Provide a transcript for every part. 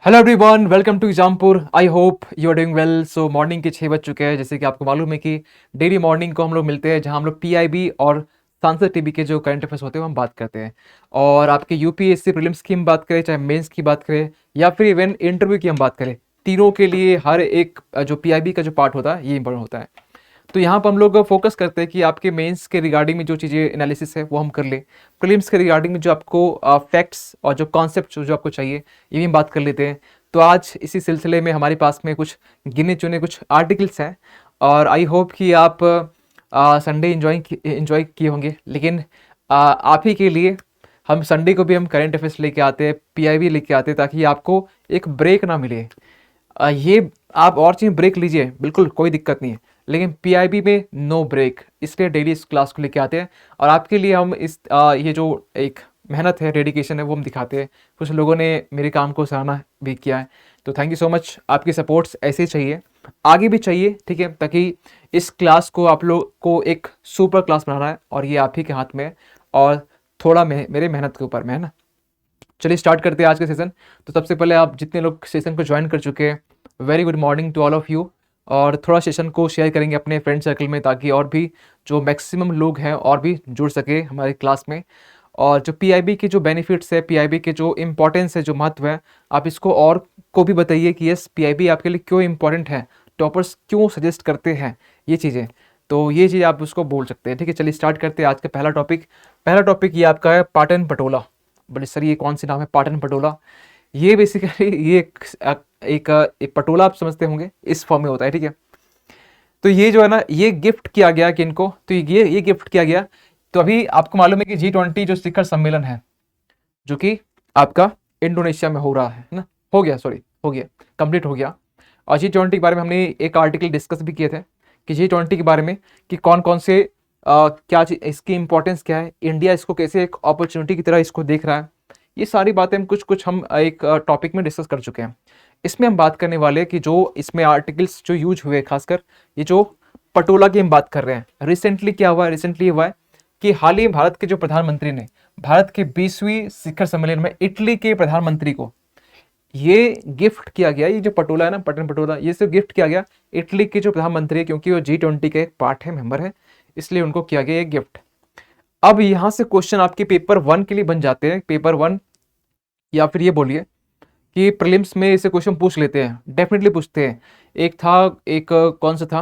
Hello everyone, welcome to Exampur. I hope you are doing well. So morning के 6 बज चुके हैं। जैसे कि आपको मालूम है कि डेली मॉर्निंग को हम लोग मिलते हैं, जहां हम लोग पीआईबी और सांसद टीवी के जो करंट अफेयर्स होते हैं वो हम बात करते हैं। और आपके यूपीएससी प्रीलिम्स की हम बात करें, चाहे मेंस की बात करें या फिर इवन इंटरव्यू की हम बात करें, तीनों के लिए हर एक जो पीआईबी का जो पार्ट होता है ये इंपॉर्टेंट होता है। तो यहाँ पर हम लोग फोकस करते हैं कि आपके मेंस के रिगार्डिंग में जो चीज़ें एनालिसिस है वो हम कर लें, प्रीलिम्स के रिगार्डिंग में जो आपको फैक्ट्स और जो कॉन्सेप्ट जो आपको चाहिए ये भी हम बात कर लेते हैं। तो आज इसी सिलसिले में हमारे पास में कुछ गिने चुने कुछ आर्टिकल्स हैं और आई होप कि आप संडे इंजॉय किए होंगे। लेकिन आप ही के लिए हम संडे को भी हम करंट अफेयर्स लेके आते हैं, पीआईबी लेके आते हैं, ताकि आपको एक ब्रेक ना मिले। ये आप और चीज़ ब्रेक लीजिए, बिल्कुल कोई दिक्कत नहीं है, लेकिन पीआईबी में नो ब्रेक, इसलिए डेली इस क्लास को लेके आते हैं। और आपके लिए हम ये जो एक मेहनत है, डेडिकेशन है, वो हम दिखाते हैं। कुछ लोगों ने मेरे काम को सराहना भी किया है, तो थैंक यू सो मच। आपकी सपोर्ट्स ऐसे ही चाहिए, आगे भी चाहिए, ठीक है, ताकि इस क्लास को आप लोग को एक सुपर क्लास बनाना है और ये आप ही के हाथ में है और थोड़ा मेरे मेहनत के ऊपर में है ना। चलिए स्टार्ट करते हैं आज का सेशन। तो सबसे पहले आप जितने लोग सेशन को ज्वाइन कर चुके हैं, very good morning to all of you. और थोड़ा सेशन को शेयर करेंगे अपने फ्रेंड सर्कल में, ताकि और भी जो मैक्सिमम लोग हैं और भी जुड़ सके हमारी क्लास में। और जो पीआईबी के जो बेनिफिट्स है, पीआईबी के जो इम्पोर्टेंस है, जो महत्व है, आप इसको और को भी बताइए कि यस पीआईबी आपके लिए क्यों इम्पोर्टेंट है, टॉपर्स क्यों सजेस्ट करते हैं ये चीज़ें। तो ये चीज़ आप उसको बोल सकते हैं, ठीक है। चलिए स्टार्ट करते हैं आज का पहला टॉपिक। पहला टॉपिक ये आपका है पाटन पटोला। बड़े सर ये कौन सी नाम है, पाटन पटोला? ये बेसिकली ये एक पटोला आप समझते होंगे, इस फॉर्म में होता है, ठीक है। तो ये जो है ना, ये गिफ्ट किया गया किनको, तो ये गिफ्ट किया गया। तो अभी आपको मालूम है कि G20 जो शिखर सम्मेलन है, जो कि आपका इंडोनेशिया में हो रहा है ना, हो गया, सॉरी, हो गया, कंप्लीट हो गया। और G20 के बारे में हमने एक आर्टिकल डिस्कस भी किए थे कि G20 के बारे में कि कौन कौन से क्या चीज, इसकी इंपॉर्टेंस क्या है, इंडिया इसको कैसे एक अपॉर्चुनिटी की तरह इसको देख रहा है। ये सारी बातें हम कुछ हम एक टॉपिक में डिस्कस कर चुके हैं। इसमें हम बात करने वाले हैं कि जो इसमें आर्टिकल्स जो यूज हुए, खासकर ये जो पटोला की हम बात कर रहे हैं। रिसेंटली क्या हुआ है, रिसेंटली हुआ है कि हाल ही भारत के जो प्रधानमंत्री ने भारत के 20वीं शिखर सम्मेलन में इटली के प्रधानमंत्री को ये गिफ्ट किया गया। ये जो पटोला है ना, पटन पटोला, ये सिर्फ गिफ्ट किया गया इटली के जो प्रधानमंत्री है, क्योंकि वो G20 के एक पार्ट है, मेंबर है, इसलिए उनको किया गया ये गिफ्ट। अब यहां से क्वेश्चन आपके पेपर 1 के लिए बन जाते हैं, पेपर 1, या फिर ये बोलिए कि प्रीलिम्स में इसे क्वेश्चन पूछ लेते हैं, डेफिनेटली पूछते हैं। एक था, एक कौन सा था,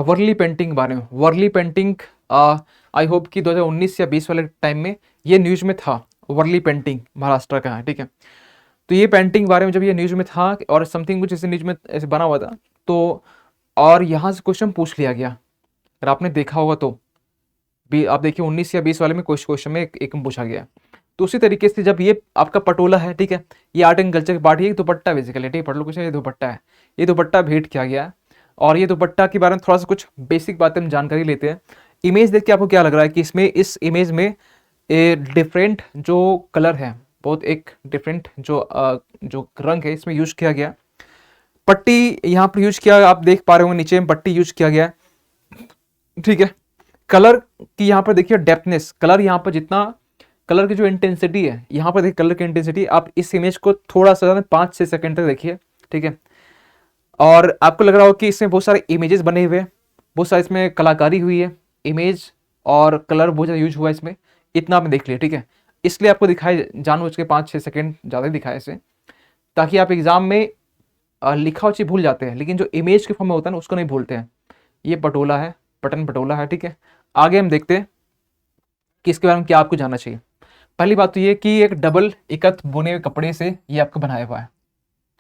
वर्ली पेंटिंग के बारे में। वर्ली पेंटिंग आई होप कि 2019 या 20 वाले टाइम में ये न्यूज में था। वर्ली पेंटिंग महाराष्ट्र का है, ठीक है। तो ये पेंटिंग बारे में जब ये न्यूज में था और समथिंग कुछ ऐसे न्यूज में ऐसे बना हुआ था, तो और यहाँ से क्वेश्चन पूछ लिया गया। अगर आपने देखा होगा तो भी आप देखिए 19 या 20 वाले में क्वेश्चन में एक में पूछा गया। तो उसी तरीके से जब ये आपका पटोला है, ठीक है, ये आर्ट एंड कल्चर की पार्ट, ये दुपट्टा बेसिकली, ठीक है, पढ़ लो कुछ, ये दुपट्टा है, ये दुपट्टा भेंट किया गया है। और ये दुपट्टा के बारे में थोड़ा सा कुछ बेसिक बातें हम जानकारी लेते हैं। इमेज देख के आपको क्या लग रहा है कि इसमें, इस इमेज में ए डिफरेंट जो कलर है, बहुत एक डिफरेंट जो रंग है इसमें यूज किया गया। पट्टी यहाँ पर यूज किया, आप देख पा रहे होंगे नीचे में पट्टी यूज किया गया है, ठीक है। कलर की यहाँ पर देखिए डेप्थनेस, कलर यहाँ पर जितना, कलर की जो इंटेंसिटी है यहाँ पर देखिए, कलर की इंटेंसिटी, आप इस इमेज को थोड़ा सा 5-6 सेकंड तक देखिए, ठीक है। और आपको लग रहा हो कि इसमें बहुत सारे इमेजेस बने हुए हैं, बहुत सारे इसमें कलाकारी हुई है, इमेज और कलर बहुत ज़्यादा यूज हुआ है इसमें, इतना आपने देख लिया, ठीक है। इसलिए आपको दिखाए जानबूझ के 5-6 सेकंड ज़्यादा ही दिखाए इसे, ताकि आप एग्जाम में लिखा हुआ चीज़ भूल जाते हैं, लेकिन जो इमेज के फॉर्म में होता है ना उसको नहीं भूलते हैं। ये पटोला है, पटन पटोला है, ठीक है। आगे हम देखते हैं कि इसके बारे में क्या आपको जानना चाहिए। पहली बात तो ये कि एक डबल इकत बुने हुए कपड़े से ये आपका बनाया हुआ है,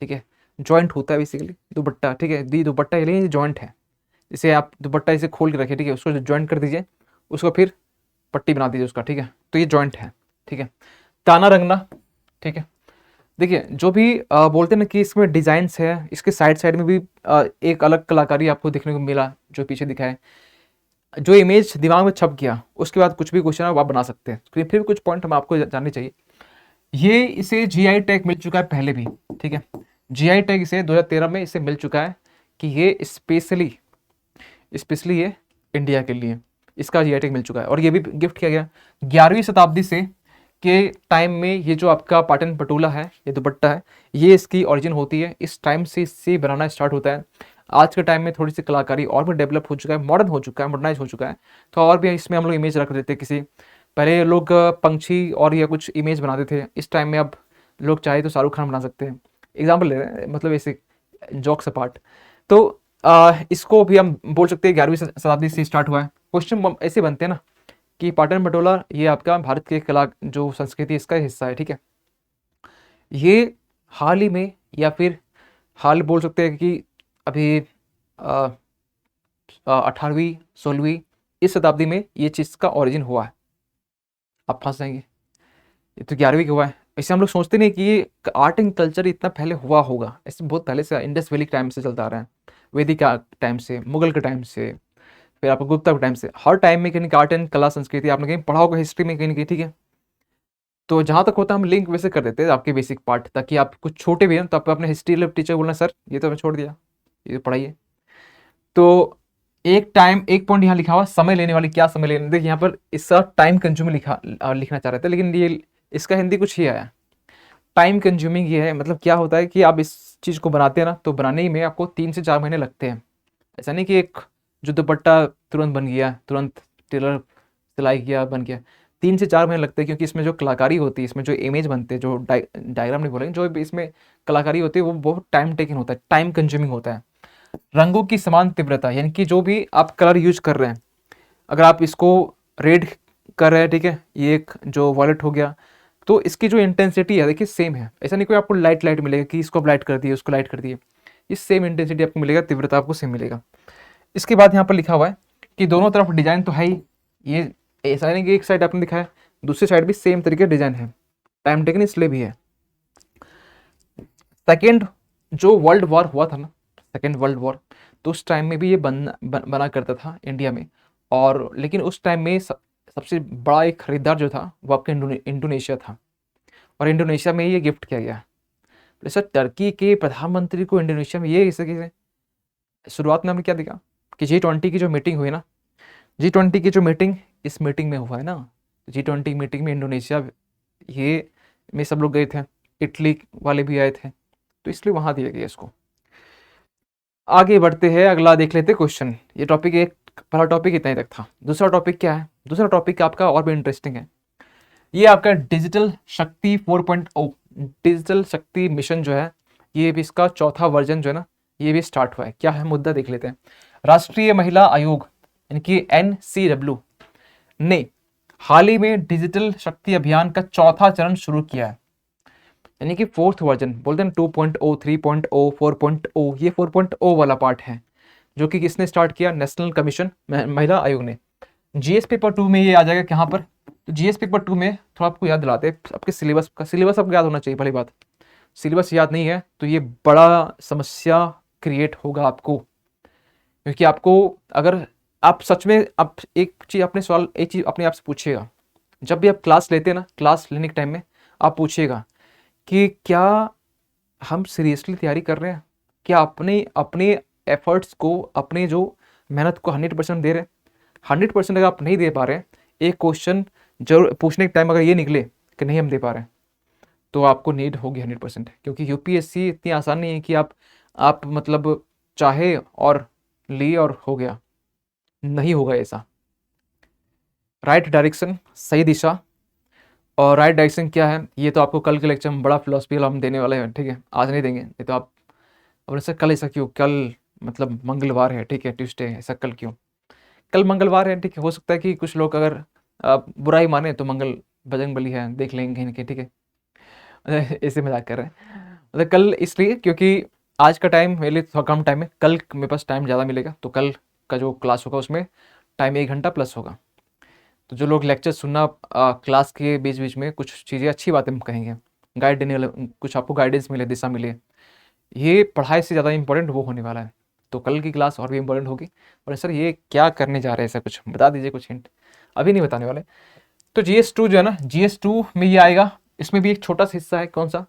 ठीक है। जॉइंट होता है बेसिकली दुपट्टा, ठीक है, दी दुपट्टा ये जॉइंट है। इसे आप दुपट्टा इसे खोल के रखिए, ठीक है, उसको जॉइंट कर दीजिए, उसको फिर पट्टी बना दीजिए उसका, ठीक है। तो ये जॉइंट है, ठीक है। ताना रंगना, ठीक है। देखिए जो भी बोलते हैं ना कि इसमें डिजाइन्स है, इसके साइड साइड में भी एक अलग कलाकारी आपको देखने को मिला, जो पीछे दिखा है। जो इमेज दिमाग में छप गया, उसके बाद कुछ भी क्वेश्चन आप बना सकते हैं। फिर कुछ पॉइंट हम आपको जानने चाहिए। ये इसे जीआई टैग मिल चुका है पहले भी, ठीक है। जीआई टैग इसे 2013 में इसे मिल चुका है कि ये स्पेशली ये इंडिया के लिए इसका जीआई टैग मिल चुका है। और ये भी गिफ्ट किया गया 11वीं शताब्दी से के टाइम में ये जो आपका पाटन पटोला है, ये दुपट्टा है, ये इसकी ओरिजिन होती है। इस टाइम से इससे बनाना स्टार्ट होता है। आज के टाइम में थोड़ी सी कलाकारी और भी डेवलप हो चुका है, मॉडर्न हो चुका है, मॉडर्नाइज हो चुका है। तो और भी इसमें हम लोग इमेज रख देते किसी, पहले लोग पंछी और या कुछ इमेज बनाते थे, इस टाइम में अब लोग चाहे तो शाहरुख खान बना सकते हैं। एग्जाम्पल ले रहे हैं, मतलब ऐसे जॉक्स अपार्ट। तो इसको भी हम बोल सकते हैं 11वीं शताब्दी से स्टार्ट हुआ है। क्वेश्चन ऐसे बनते हैं ना कि पाटन पटोला ये आपका भारत के कला जो संस्कृति इसका हिस्सा है, ठीक है। ये हाल ही में या फिर हाल बोल सकते हैं कि अभी 18वीं 16वीं इस शताब्दी में ये चीज़ का ओरिजिन हुआ है। आप फंस जाएंगे, ये तो 11वीं का हुआ है। ऐसे हम लोग सोचते नहीं कि ये आर्ट एंड कल्चर इतना पहले हुआ होगा। ऐसे बहुत पहले से इंडस वैली टाइम से चलता आ रहा है, वैदिक टाइम से, मुगल के टाइम से, फिर आपको गुप्ता के टाइम से। हर टाइम में कहीं ना कहीं आर्ट एंड कला संस्कृति आपने कहीं पढ़ा होगा हिस्ट्री में कहीं ना कहीं, ठीक है। तो जहाँ तक होता है हम लिंक वैसे कर देते हैं आपके बेसिक पार्ट, ताकि आप कुछ छोटे भी हैं तो आप अपने हिस्ट्री टीचर बोलना सर ये तो मैं छोड़ दिया, ये पढ़ाइए। तो एक टाइम एक पॉइंट यहाँ लिखा हुआ समय लेने वाली, क्या समय लेने, देखिए यहाँ पर इसका टाइम कंज्यूमिंग लिखना चाह रहे थे, लेकिन ये इसका हिंदी कुछ ही आया। टाइम कंज्यूमिंग ये है, मतलब क्या होता है कि आप इस चीज़ को बनाते हैं ना, तो बनाने ही में आपको 3 से 4 महीने लगते हैं। ऐसा नहीं कि एक जो दुपट्टा तुरंत बन गया, तुरंत टेलर सिलाई किया बन गया। 3 से 4 महीने लगते हैं, क्योंकि इसमें जो कलाकारी होती है, इसमें जो इमेज बनते हैं, जो डायग्राम नहीं बोलेंगे, जो इसमें कलाकारी होती है वो बहुत टाइम टेकिंग होता है, टाइम कंज्यूमिंग होता है। रंगों की समान तीव्रता, यानी कि जो भी आप कलर यूज कर रहे हैं, अगर आप इसको रेड कर रहे हैं, ठीक है, ये एक जो वॉयलेट हो गया, तो इसकी जो इंटेंसिटी है देखिए सेम है। ऐसा नहीं कोई आपको लाइट लाइट मिलेगा कि इसको लाइट कर दिए उसको लाइट कर दिए, ये सेम इंटेंसिटी आपको मिलेगा, तीव्रता आपको सेम मिलेगा। इसके बाद यहाँ पर लिखा हुआ है कि दोनों तरफ डिजाइन तो है ही, ये ऐसा नहीं कि एक साइड आपने दिखा है, दूसरी साइड भी सेम तरीके डिजाइन है, टाइम टेकन इसलिए भी है। सेकेंड जो वर्ल्ड वॉर हुआ था ना, सेकेंड वर्ल्ड वॉर, तो उस टाइम में भी ये बना करता था इंडिया में। और लेकिन उस टाइम में सबसे बड़ा एक खरीदार जो था वो आपका इंडोनेशिया था, और इंडोनेशिया में ये गिफ्ट किया गया। जैसे टर्की के प्रधानमंत्री को इंडोनेशिया में ये इसे कैसे, शुरुआत में हमने क्या देखा कि G20 की जो मीटिंग हुई ना, G20 की जो मीटिंग इस मीटिंग में हुआ है ना, G20 मीटिंग में इंडोनेशिया ये में सब लोग गए थे, इटली वाले भी आए थे, तो इसलिए वहाँ दिया गया इसको। आगे बढ़ते हैं, अगला देख लेते क्वेश्चन। ये टॉपिक एक पहला टॉपिक इतना ही तक था। दूसरा टॉपिक क्या है, दूसरा टॉपिक आपका और भी इंटरेस्टिंग है। ये आपका डिजिटल शक्ति 4.0, डिजिटल शक्ति मिशन जो है, ये भी इसका चौथा वर्जन जो है ना, ये भी स्टार्ट हुआ है। क्या है मुद्दा देख लेते हैं। राष्ट्रीय महिला आयोग यानी कि NCW ने हाल ही में डिजिटल शक्ति अभियान का चौथा चरण शुरू किया है, यानी कि फोर्थ वर्जन बोलते हैं 2.0, 3.0, 4.0, ये 4.0 वाला पार्ट है, जो कि किसने स्टार्ट किया, नेशनल कमीशन महिला आयोग ने। GS पेपर 2 में ये आ जाएगा कहाँ पर, तो GS पेपर 2 में थोड़ा आपको याद दिलाते हैं आपके सिलेबस का, सिलेबस आपको याद होना चाहिए पहली बात। सिलेबस याद नहीं है तो ये बड़ा समस्या क्रिएट होगा आपको, क्योंकि आपको अगर आप सच में आप एक चीज़ अपने सवाल एक चीज़ अपने आप से पूछिएगा, जब भी आप क्लास लेते हैं ना, क्लास लेने के टाइम में आप पूछिएगा कि क्या हम सीरियसली तैयारी कर रहे हैं, क्या अपने अपने एफर्ट्स को, अपने जो मेहनत को 100% दे रहे हैं। 100% अगर आप नहीं दे पा रहे हैं, एक क्वेश्चन जरूर पूछने के टाइम अगर ये निकले कि नहीं हम दे पा रहे हैं, तो आपको नीड होगी 100%, क्योंकि UPSC इतनी आसान नहीं है कि आप मतलब चाहे और लिए और हो गया, नहीं होगा ऐसा। राइट डायरेक्शन, सही दिशा, और राइट डायरेक्शन क्या है ये तो आपको कल के लेक्चर में बड़ा फिलोसफी हम देने वाले हैं, ठीक है, आज नहीं देंगे। ये तो आप अब ऐसा कल ऐसा क्यों, कल मतलब मंगलवार है, ठीक है, ट्यूसडे है, ऐसा कल क्यों, कल मंगलवार है, ठीक है। हो सकता है कि कुछ लोग अगर बुराई माने तो मंगल बजरंगबली है, देख लेंगे कहीं ना कहीं, ठीक है। ऐसे मजाक कर रहे हैं, मतलब कल इसलिए क्योंकि आज का टाइम मेरे लिए थोड़ा कम टाइम है, कल मेरे पास टाइम ज़्यादा मिलेगा, तो कल का जो क्लास होगा उसमें टाइम 1 घंटा प्लस होगा। तो जो लोग लेक्चर सुनना क्लास के बीच बीच में कुछ चीज़ें अच्छी बातें हम कहेंगे, गाइड देने वाले, कुछ आपको गाइडेंस मिले, दिशा मिले, ये पढ़ाई से ज़्यादा इंपॉर्टेंट वो होने वाला है। तो कल की क्लास और भी इंपॉर्टेंट होगी। और सर ये क्या करने जा रहे हैं, ऐसा कुछ बता दीजिए, कुछ हिंट, अभी नहीं बताने वाले। तो GS2 जो है ना, GS2 में ये आएगा, इसमें भी एक छोटा सा हिस्सा है, कौन सा,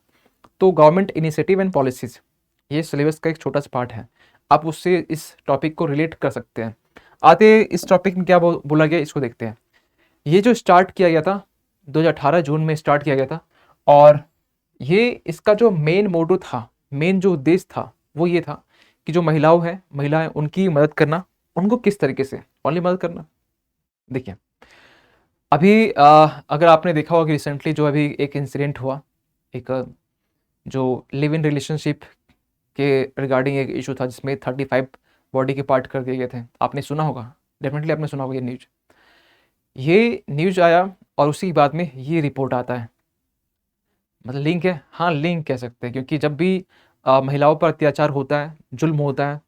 तो गवर्नमेंट इनिशिएटिव एंड पॉलिसीज, ये सिलेबस का एक छोटा सा पार्ट है, आप उससे इस टॉपिक को रिलेट कर सकते हैं। आते इस टॉपिक में क्या बोला गया इसको देखते हैं। ये जो स्टार्ट किया गया था 2018 जून में स्टार्ट किया गया था। और ये इसका जो मेन मोटो था, मेन जो उद्देश्य था वो ये था कि जो महिलाएं उनकी मदद करना। उनको किस तरीके से? ओनली मदद करना। देखिए, अभी अगर आपने देखा होगा कि रिसेंटली जो अभी एक इंसिडेंट हुआ, एक जो लिव इन रिलेशनशिप के रिगार्डिंग एक इशू था जिसमें 35 बॉडी के पार्ट कर दिए गए थे। आपने सुना होगा, डेफिनेटली आपने सुना होगा ये न्यूज आया और उसी बाद में ये रिपोर्ट आता है। मतलब लिंक है, हाँ लिंक कह सकते हैं, क्योंकि जब भी महिलाओं पर अत्याचार होता है, जुल्म होता है,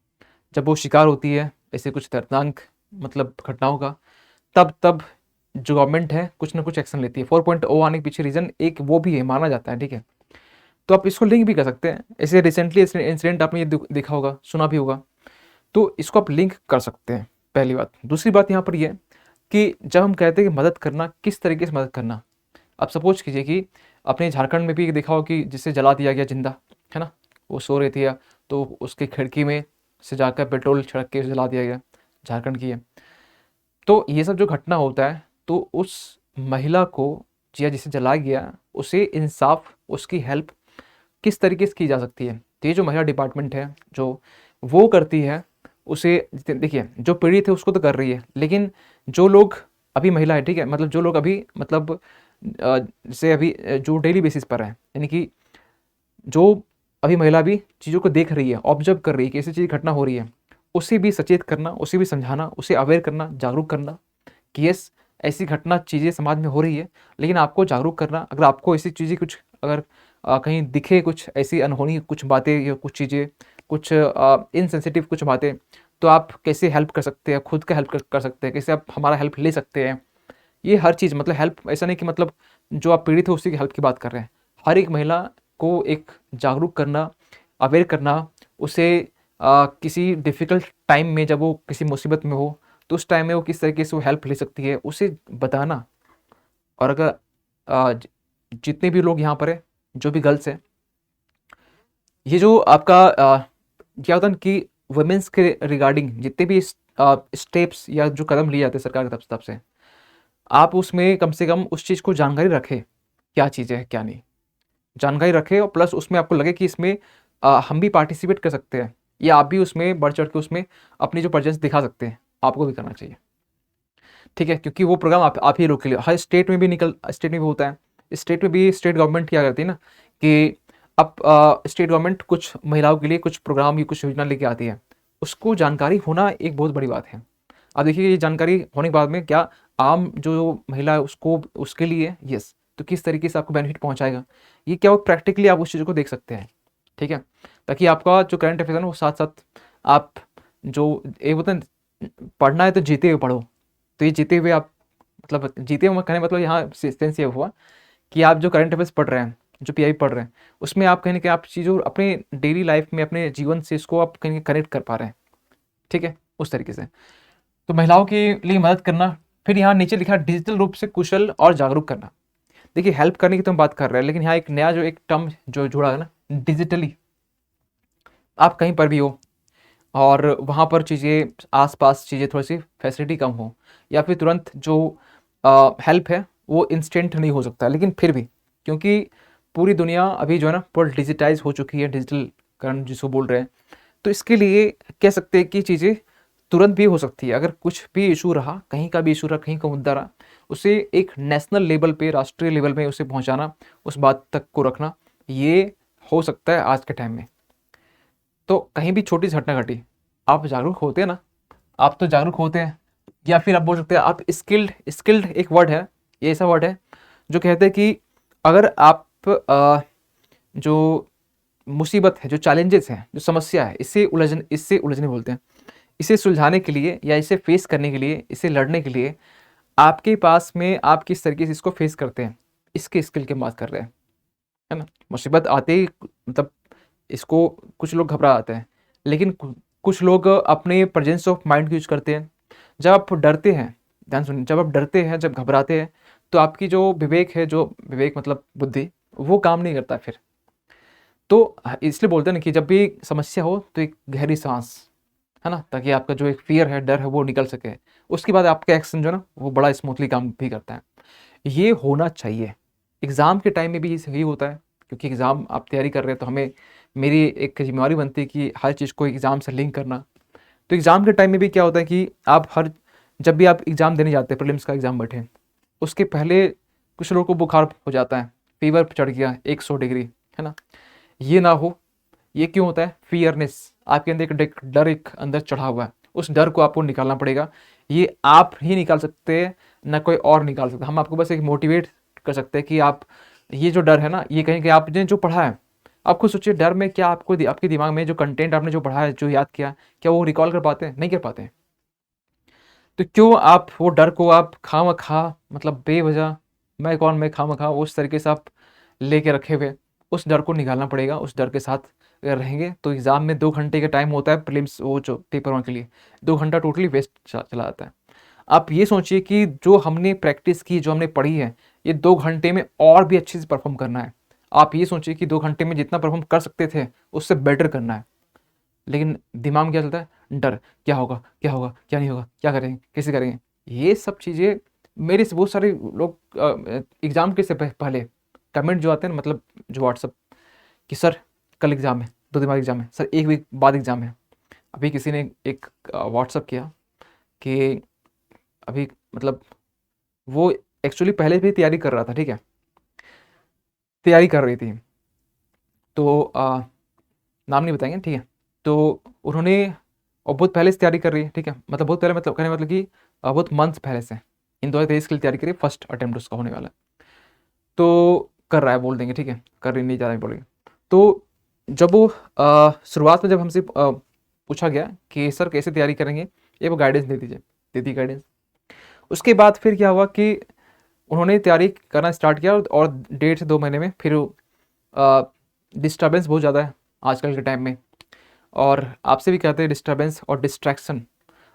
जब वो शिकार होती है ऐसे कुछ दर्दनाक मतलब घटनाओं का, तब तब जो गवर्नमेंट है कुछ ना कुछ एक्शन लेती है। 4.0 आने के पीछे रीज़न एक वो भी है, माना जाता है, ठीक है। तो आप इसको लिंक भी कर सकते हैं। ऐसे रिसेंटली इंसिडेंट आपने ये देखा होगा, सुना भी होगा, तो इसको आप लिंक कर सकते हैं, पहली बात। दूसरी बात यहाँ पर ये है कि जब हम कहते हैं कि मदद करना, किस तरीके से मदद करना। आप सपोज कीजिए कि अपने झारखंड में भी देखा हो कि जिसे जला दिया गया जिंदा, है ना, वो सो रही थी या तो उसकी खिड़की में से जाकर पेट्रोल छिड़क के जला दिया गया, झारखंड की है। तो ये सब जो घटना होता है, तो उस महिला को या जिसे जलाया गया उसे इंसाफ, उसकी हेल्प किस तरीके से की जा सकती है। तो ये जो महिला डिपार्टमेंट है जो वो करती है, उसे देखिए जो पीड़ित है उसको तो कर रही है, लेकिन जो लोग अभी महिला है, ठीक है, मतलब जो लोग अभी मतलब जैसे अभी जो डेली बेसिस पर है, यानी कि जो अभी महिला भी चीज़ों को देख रही है, ऑब्जर्व कर रही है कि ऐसी चीज़ घटना हो रही है, उसे भी सचेत करना, उसे भी समझाना, उसे अवेयर करना, जागरूक करना कि यस ऐसी घटना चीज़ें समाज में हो रही है, लेकिन आपको जागरूक करना। अगर आपको ऐसी चीज़ें कुछ अगर कहीं दिखे कुछ ऐसी अनहोनी कुछ बातें या कुछ चीज़ें, कुछ इनसेंसिटिव कुछ बातें, तो आप कैसे हेल्प कर सकते हैं, खुद का हेल्प कर सकते हैं, कैसे आप हमारा हेल्प ले सकते हैं। ये हर चीज़ मतलब हेल्प ऐसा नहीं कि मतलब जो आप पीड़ित हो उसी की हेल्प की बात कर रहे हैं। हर एक महिला को एक जागरूक करना, अवेयर करना, उसे किसी डिफ़िकल्ट टाइम में जब वो किसी मुसीबत में हो, तो उस टाइम में वो किस तरीके से वो हेल्प ले सकती है, उसे बताना। और अगर जितने भी लोग यहाँ पर हैं, जो भी गर्ल्स हैं, ये जो आपका क्या होता है कि वुमेन्स के रिगार्डिंग जितने भी स्टेप्स या जो कदम लिए जाते हैं सरकार की तरफ से, आप उसमें कम से कम उस चीज़ को जानकारी रखें, क्या चीज़ें हैं क्या नहीं, जानकारी रखें। और प्लस उसमें आपको लगे कि इसमें हम भी पार्टिसिपेट कर सकते हैं, या आप भी उसमें बढ़ चढ़ के उसमें अपनी जो प्रेजेंस दिखा सकते हैं, आपको भी करना चाहिए, ठीक है। क्योंकि वो प्रोग्राम आप ही लोग के लिए, हर स्टेट में भी स्टेट में भी होता है। स्टेट में भी स्टेट गवर्नमेंट क्या करती है ना कि अब स्टेट गवर्नमेंट कुछ महिलाओं के लिए कुछ प्रोग्राम या कुछ योजना लेके आती है, उसको जानकारी होना एक बहुत बड़ी बात है। अब देखिए ये जानकारी होने के बाद में क्या आम जो महिला है उसको उसके लिए यस, तो किस तरीके से आपको बेनिफिट पहुंचाएगा, ये क्या वो प्रैक्टिकली आप उस चीज़ को देख सकते हैं, ठीक है। ताकि आपका जो करंट अफेयर है ना वो साथ साथ आप जो एक होता है पढ़ना है तो जीते हुए पढ़ो। तो ये जीते हुए आप मतलब जीते हुए कहने मतलब यहाँ सेंस ये हुआ कि आप जो करंट अफेयर्स पढ़ रहे हैं, जो पीआई पढ़ रहे हैं, उसमें आप कहीं ना कहीं आप चीज़ों अपने डेली लाइफ में अपने जीवन से इसको आप कहीं कनेक्ट कर पा रहे हैं, ठीक है, उस तरीके से। तो महिलाओं के लिए मदद करना। फिर यहाँ नीचे लिखा डिजिटल रूप से कुशल और जागरूक करना। देखिए हेल्प करने की तो हम बात कर रहे हैं, लेकिन यहाँ एक नया जो एक टर्म जो जुड़ा है ना, डिजिटली। आप कहीं पर भी हो और वहाँ पर चीज़ें आसपास चीज़ें थोड़ी सी फैसिलिटी कम हो, या फिर तुरंत जो हेल्प है वो इंस्टेंट नहीं हो सकता, लेकिन फिर भी क्योंकि पूरी दुनिया अभी जो है ना पूरा डिजिटाइज हो चुकी है, डिजिटलकरण जिसको बोल रहे हैं, तो इसके लिए कह सकते हैं कि चीज़ें तुरंत भी हो सकती है। अगर कुछ भी इशू रहा, कहीं का भी इशू रहा, कहीं का मुद्दा रहा, उसे एक नेशनल लेवल पे, राष्ट्रीय लेवल में उसे पहुंचाना, उस बात तक को रखना, ये हो सकता है आज के टाइम में। तो कहीं भी छोटी सी घटना घटी, आप जागरूक होते हैं ना, आप तो जागरूक होते हैं। या फिर आप बोल सकते हैं आप स्किल्ड। स्किल्ड एक वर्ड है, ये ऐसा वर्ड है जो कहते हैं कि अगर आप जो मुसीबत है, जो चैलेंजेस हैं, जो समस्या है, इससे उलझने बोलते हैं, इसे सुलझाने के लिए या इसे फेस करने के लिए, इसे लड़ने के लिए आपके पास में आप किस तरीके से इसको फेस करते हैं, इसके स्किल की बात कर रहे हैं, है ना। मुसीबत आते ही मतलब इसको कुछ लोग घबरा जाते हैं, लेकिन कुछ लोग अपने प्रेजेंस ऑफ माइंड यूज करते हैं। जब आप डरते हैं, ध्यान सुनिए, जब आप डरते हैं, जब घबराते हैं, तो आपकी जो विवेक है, जो विवेक मतलब बुद्धि, वो काम नहीं करता फिर। तो इसलिए बोलते हैं ना कि जब भी समस्या हो तो एक गहरी सांस, है ना, ताकि आपका जो एक फियर है, डर है, वो निकल सके। उसके बाद आपका एक्शन जो है ना वो बड़ा स्मूथली काम भी करता है। ये होना चाहिए। एग्ज़ाम के टाइम में भी यही होता है, क्योंकि एग्ज़ाम आप तैयारी कर रहे हैं तो हमें, मेरी एक ज़िम्मेवारी बनती है कि हर चीज़ को एग्ज़ाम से लिंक करना। तो एग्ज़ाम के टाइम में भी क्या होता है कि आप जब भी आप एग्ज़ाम देने जाते हैं, प्रीलिम्स का एग्ज़ाम बैठे, उसके पहले कुछ लोगों को बुखार हो जाता है, फ़ीवर चढ़ गया 100 डिग्री, है ना? ये ना हो। ये क्यों होता है? फ़ियरनेस, आपके अंदर एक डर एक अंदर चढ़ा हुआ है, उस डर को आपको निकालना पड़ेगा। ये आप ही निकाल सकते हैं, ना कोई और निकाल सकता। हम आपको बस एक मोटिवेट कर सकते हैं कि आप, ये जो डर है ना, ये कहीं कि आपने जो पढ़ा है, आप खुद सोचिए, डर में क्या आपको आपके दिमाग में जो कंटेंट आपने जो पढ़ा है, जो याद किया, क्या वो रिकॉल कर पाते हैं? नहीं कर पाते हैं। तो क्यों आप वो डर को आप खामखा, मतलब बेवजह, मैं कौन, मैं खामखा उस तरीके से आप लेके रखे हुए, उस डर को निकालना पड़ेगा। उस डर के साथ अगर रहेंगे तो एग्ज़ाम में 2 घंटे का टाइम होता है प्रीलिम्स, वो जो पेपर 1 के लिए 2 घंटा टोटली वेस्ट चला जाता है। आप ये सोचिए कि जो हमने प्रैक्टिस की, जो हमने पढ़ी है, ये 2 घंटे में और भी अच्छे से परफॉर्म करना है। आप ये सोचिए कि 2 घंटे में जितना परफॉर्म कर सकते थे, उससे बेटर करना है। लेकिन दिमाग में क्या चलता है? डर, क्या होगा, क्या होगा, क्या नहीं होगा, क्या करेंगे, कैसे करेंगे? ये सब चीज़ें, मेरे से बहुत सारे लोग एग्ज़ाम के से पहले कमेंट जो आते हैं ना, मतलब जो व्हाट्सअप, कि सर कल एग्ज़ाम है, 2 दिन बाद एग्ज़ाम है, सर 1 वीक बाद एग्ज़ाम है। अभी किसी ने एक व्हाट्सअप किया कि अभी, मतलब वो एक्चुअली पहले भी तैयारी कर रहा था, ठीक है? तैयारी कर रही थी, तो नाम नहीं बताएँगे, ठीक है? तो उन्होंने, और बहुत पहले से तैयारी कर रही है, ठीक है? मतलब बहुत पहले, मतलब कहने का मतलब कि बहुत मंथ्स पहले से इन 2023 के लिए तैयारी करी, फर्स्ट अटेम्प्ट उसका होने वाला है। तो कर रहा है, बोल देंगे, ठीक है? कर रही, नहीं ज़्यादा बोलेंगे। तो जब वो शुरुआत में जब हमसे पूछा गया कि सर कैसे तैयारी करेंगे? ये वो गाइडेंस दे दीजिए, दे दी गाइडेंस। उसके बाद फिर क्या हुआ कि उन्होंने तैयारी करना स्टार्ट किया, और 1.5 से 2 महीने में फिर डिस्टर्बेंस बहुत ज़्यादा है आजकल के टाइम में। और आपसे भी कहते हैं, डिस्टर्बेंस और डिस्ट्रैक्शन